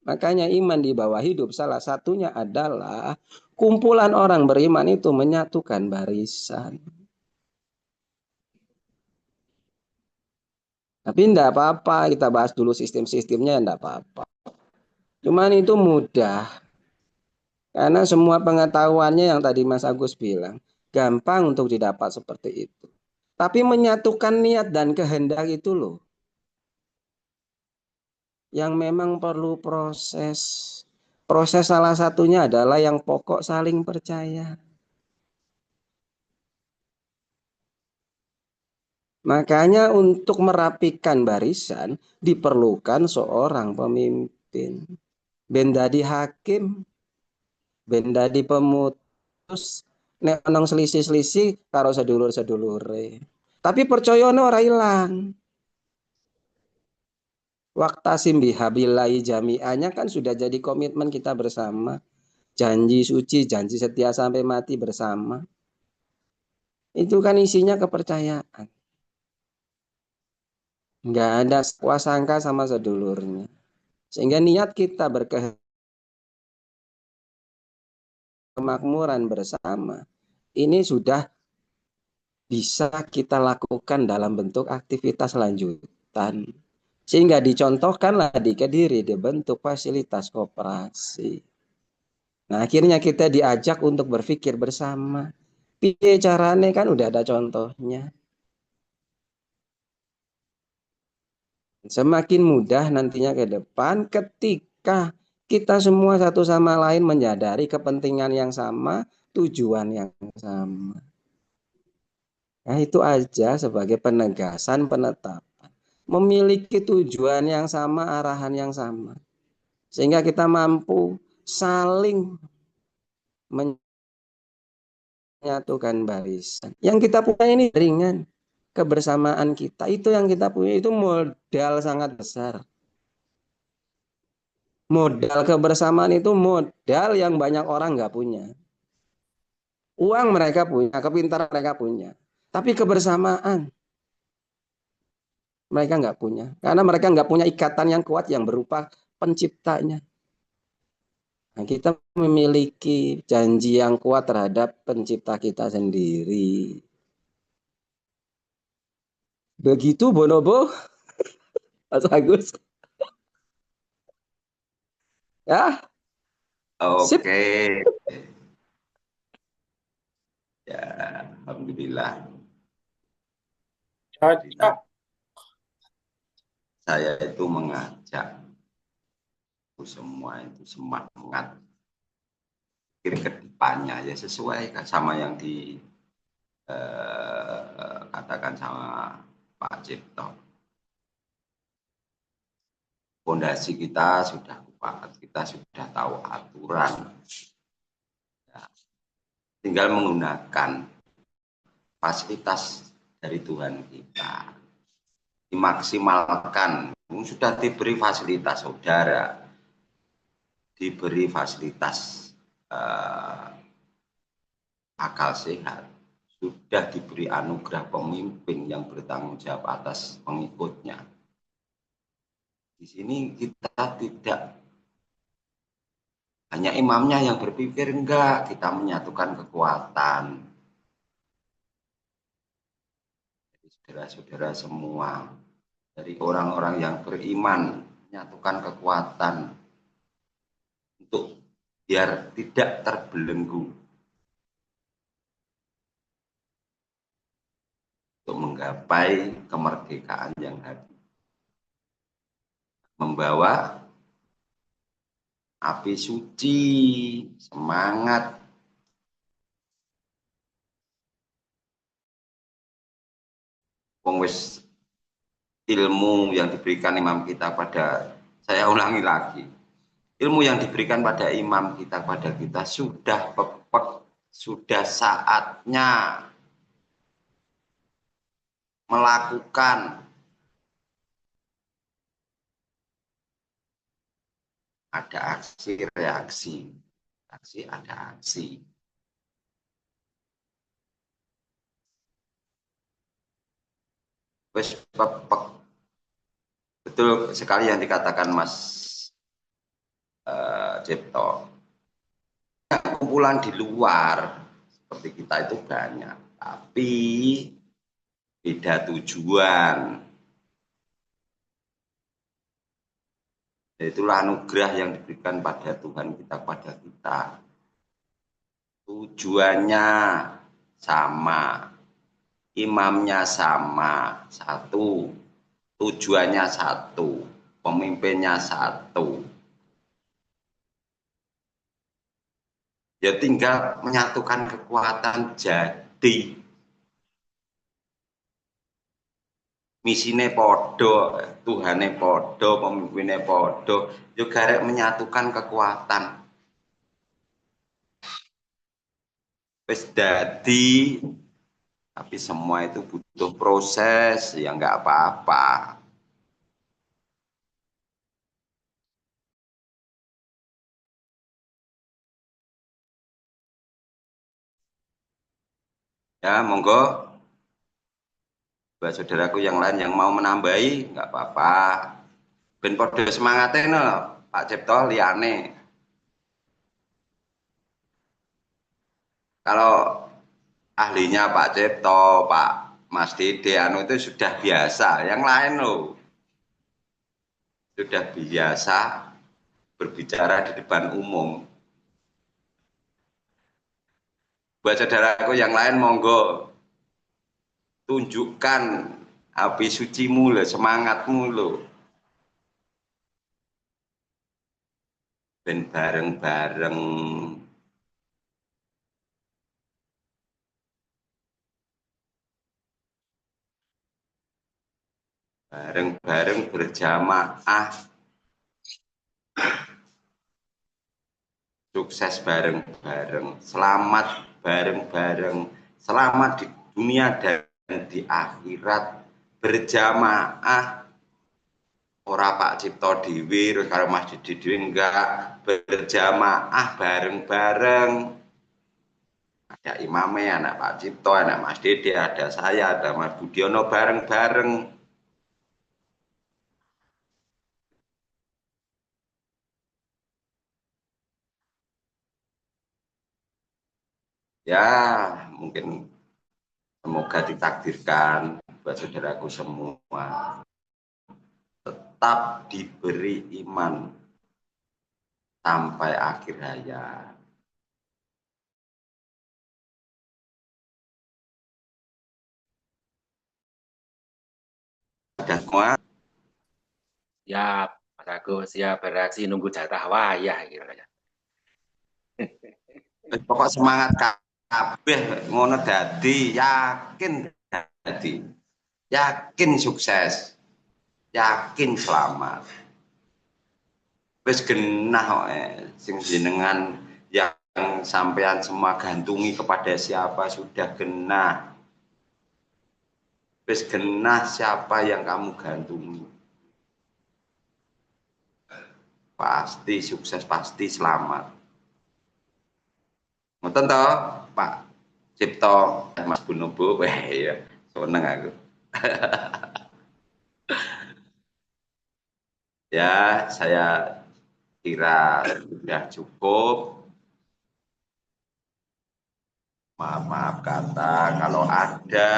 [SPEAKER 11] Makanya iman di bawah hidup salah satunya adalah kumpulan orang beriman itu menyatukan barisan. Tapi enggak apa-apa, kita bahas dulu sistem-sistemnya, enggak apa-apa. Cuman itu mudah. Karena semua pengetahuannya yang tadi Mas Agus bilang, gampang untuk didapat seperti itu. Tapi menyatukan niat dan kehendak itu loh, yang memang perlu proses. Proses salah satunya adalah yang pokok saling percaya. Makanya untuk merapikan barisan diperlukan seorang pemimpin. Ben dadi hakim, ben dadi pemutus, nek onong selisih-selisih karo sedulur-sedulure. Tapi percayane ora ilang. Waqtasim bihabillahi jami'anya kan sudah jadi komitmen kita bersama. Janji suci, janji setia sampai mati bersama. Itu kan isinya kepercayaan. Nggak ada prasangka sama sedulurnya. Sehingga niat kita berkemakmuran bersama ini sudah bisa kita lakukan dalam bentuk aktivitas lanjutan. Sehingga dicontohkanlah di Kediri dibentuk fasilitas koperasi. Nah, akhirnya kita diajak untuk berpikir bersama. Piye carane kan udah ada contohnya. Semakin mudah nantinya ke depan ketika kita semua satu sama lain menyadari kepentingan yang sama, tujuan yang sama. Nah, itu aja sebagai penegasan, penetapan. Memiliki tujuan yang sama, arahan yang sama. Sehingga kita mampu saling menyatukan barisan. Yang kita punya ini ringan. Kebersamaan kita itu yang kita punya itu modal sangat besar. Modal kebersamaan itu modal yang banyak orang nggak punya. Uang mereka punya, kepintaran mereka punya, tapi kebersamaan mereka nggak punya, karena mereka nggak punya ikatan yang kuat yang berupa penciptanya. Nah, kita memiliki janji yang kuat terhadap pencipta kita sendiri. Begitu Bonobo, Mas Agus. Ya.
[SPEAKER 1] Oke. Ya, alhamdulillah. Saya itu mengajak semua itu semangat pikir ke depannya ya sesuai sama yang katakan sama Pak Cipto. Fondasi kita sudah kuat, kita sudah tahu aturan. Ya. Tinggal menggunakan fasilitas dari Tuhan kita. Dimaksimalkan. Sudah diberi fasilitas saudara. Diberi fasilitas akal sehat. Sudah diberi anugerah pemimpin yang bertanggung jawab atas pengikutnya. Di sini kita tidak hanya imamnya yang berpikir, enggak, kita menyatukan kekuatan. Jadi saudara-saudara semua, dari orang-orang yang beriman, menyatukan kekuatan untuk biar tidak terbelenggu. Untuk menggapai kemerdekaan yang hakiki. Membawa api suci, semangat wis ilmu yang diberikan imam kita pada, saya ulangi lagi, ilmu yang diberikan pada imam kita pada kita sudah pepek, sudah saatnya melakukan. Ada aksi, reaksi. Aksi, ada aksi. Betul sekali yang dikatakan Mas Cipto. Kumpulan di luar seperti kita itu banyak, tapi beda tujuan. Itulah anugerah yang diberikan pada Tuhan kita kepada kita. Tujuannya sama, imamnya sama, satu, tujuannya satu, pemimpinnya satu. Ya tinggal menyatukan kekuatan jadi misine podo, Tuhane podo, pemimpinnya podo, juga menyatukan kekuatan. Wis dadi, tapi semua itu butuh proses, ya nggak apa-apa. Ya, monggo. Buat saudaraku yang lain yang mau menambahi, nggak apa-apa. Ben podo semangatnya no, Pak Cipto liane. Kalau ahlinya Pak Cipto, Pak Mas Dede, anu itu sudah biasa. Yang lain loh, sudah biasa berbicara di depan umum. Buat saudaraku yang lain, monggo tunjukkan api sucimu loh, semangatmu loh. Ben bareng-bareng bareng-bareng berjamaah, sukses bareng-bareng, selamat bareng-bareng, selamat di dunia dan di akhirat, berjamaah. Ora Pak Cipto Dewi karo Mas Didi Dewi enggak, berjamaah bareng-bareng. Ada imamnya, anak Pak Cipto, anak Mas Dede, ada saya, ada Mas Budiono, bareng-bareng. Ya, mungkin semoga ditakdirkan buat saudaraku semua tetap diberi iman sampai akhir hayat. Ada semua?
[SPEAKER 5] Siap, Mas Agus, siap bereaksi nunggu jatah wayah gitu ya.
[SPEAKER 1] Pokok semangat kabeh ngono dadi, yakin dadi. Yakin sukses. Yakin selamat. Wis genah kok sing jenengan yang sampean semua gantungi kepada siapa sudah genah. Wis genah siapa yang kamu gantungi. Pasti sukses, pasti selamat. Ngoten to, Pak Cipto, Mas Bunobo, wah ya, seneng aku. Ya, saya kira sudah cukup. Maaf kata kalau ada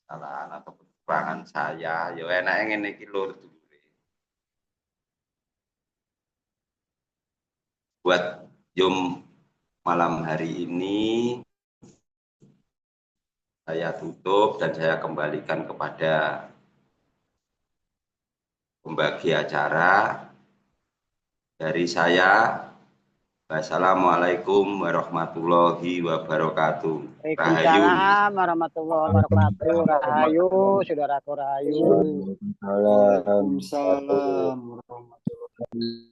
[SPEAKER 1] kesalahan atau kekurangan saya, ya enak ngene iki lur. Buat Yum malam hari ini saya tutup dan saya kembalikan kepada pembagi acara. Dari saya, wassalamualaikum warahmatullahi wabarakatuh.
[SPEAKER 2] Waalaikumsalam warahmatullahi wabarakatuh. Rahayu, saudaraku rahayu.
[SPEAKER 11] Waalaikumsalam warahmatullahi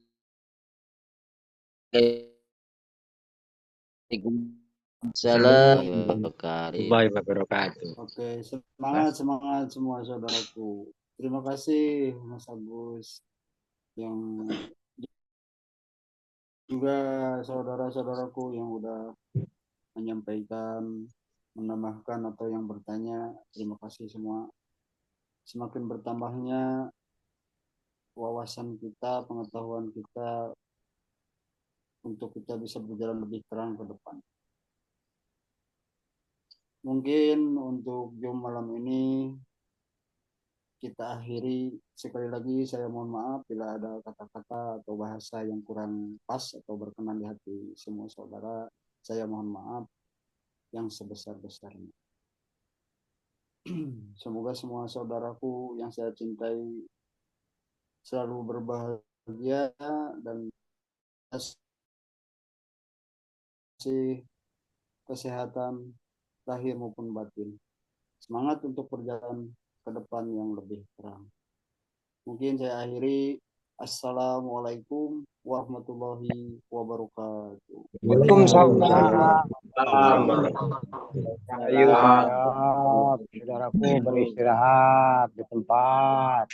[SPEAKER 5] Waalaikumsalam wabarakatuh.
[SPEAKER 8] Oke, semangat semua saudaraku. Terima kasih Mas Agus yang juga saudara-saudaraku yang udah menyampaikan, menambahkan atau yang bertanya. Terima kasih semua. Semakin bertambahnya wawasan kita, pengetahuan kita untuk kita bisa berjalan lebih terang ke depan. Mungkin untuk Jum malam ini kita akhiri. Sekali lagi saya mohon maaf bila ada kata-kata atau bahasa yang kurang pas atau berkenan di hati semua saudara. Saya mohon maaf yang sebesar-besarnya. Semoga semua saudaraku yang saya cintai selalu berbahagia dan kasih kesehatan lahir maupun batin. Semangat untuk berjalan ke depan yang lebih terang. Mungkin saya akhiri. Assalamualaikum warahmatullahi wabarakatuh.
[SPEAKER 4] Waalaikumsalam.
[SPEAKER 2] Saudaraku beristirahat di tempat.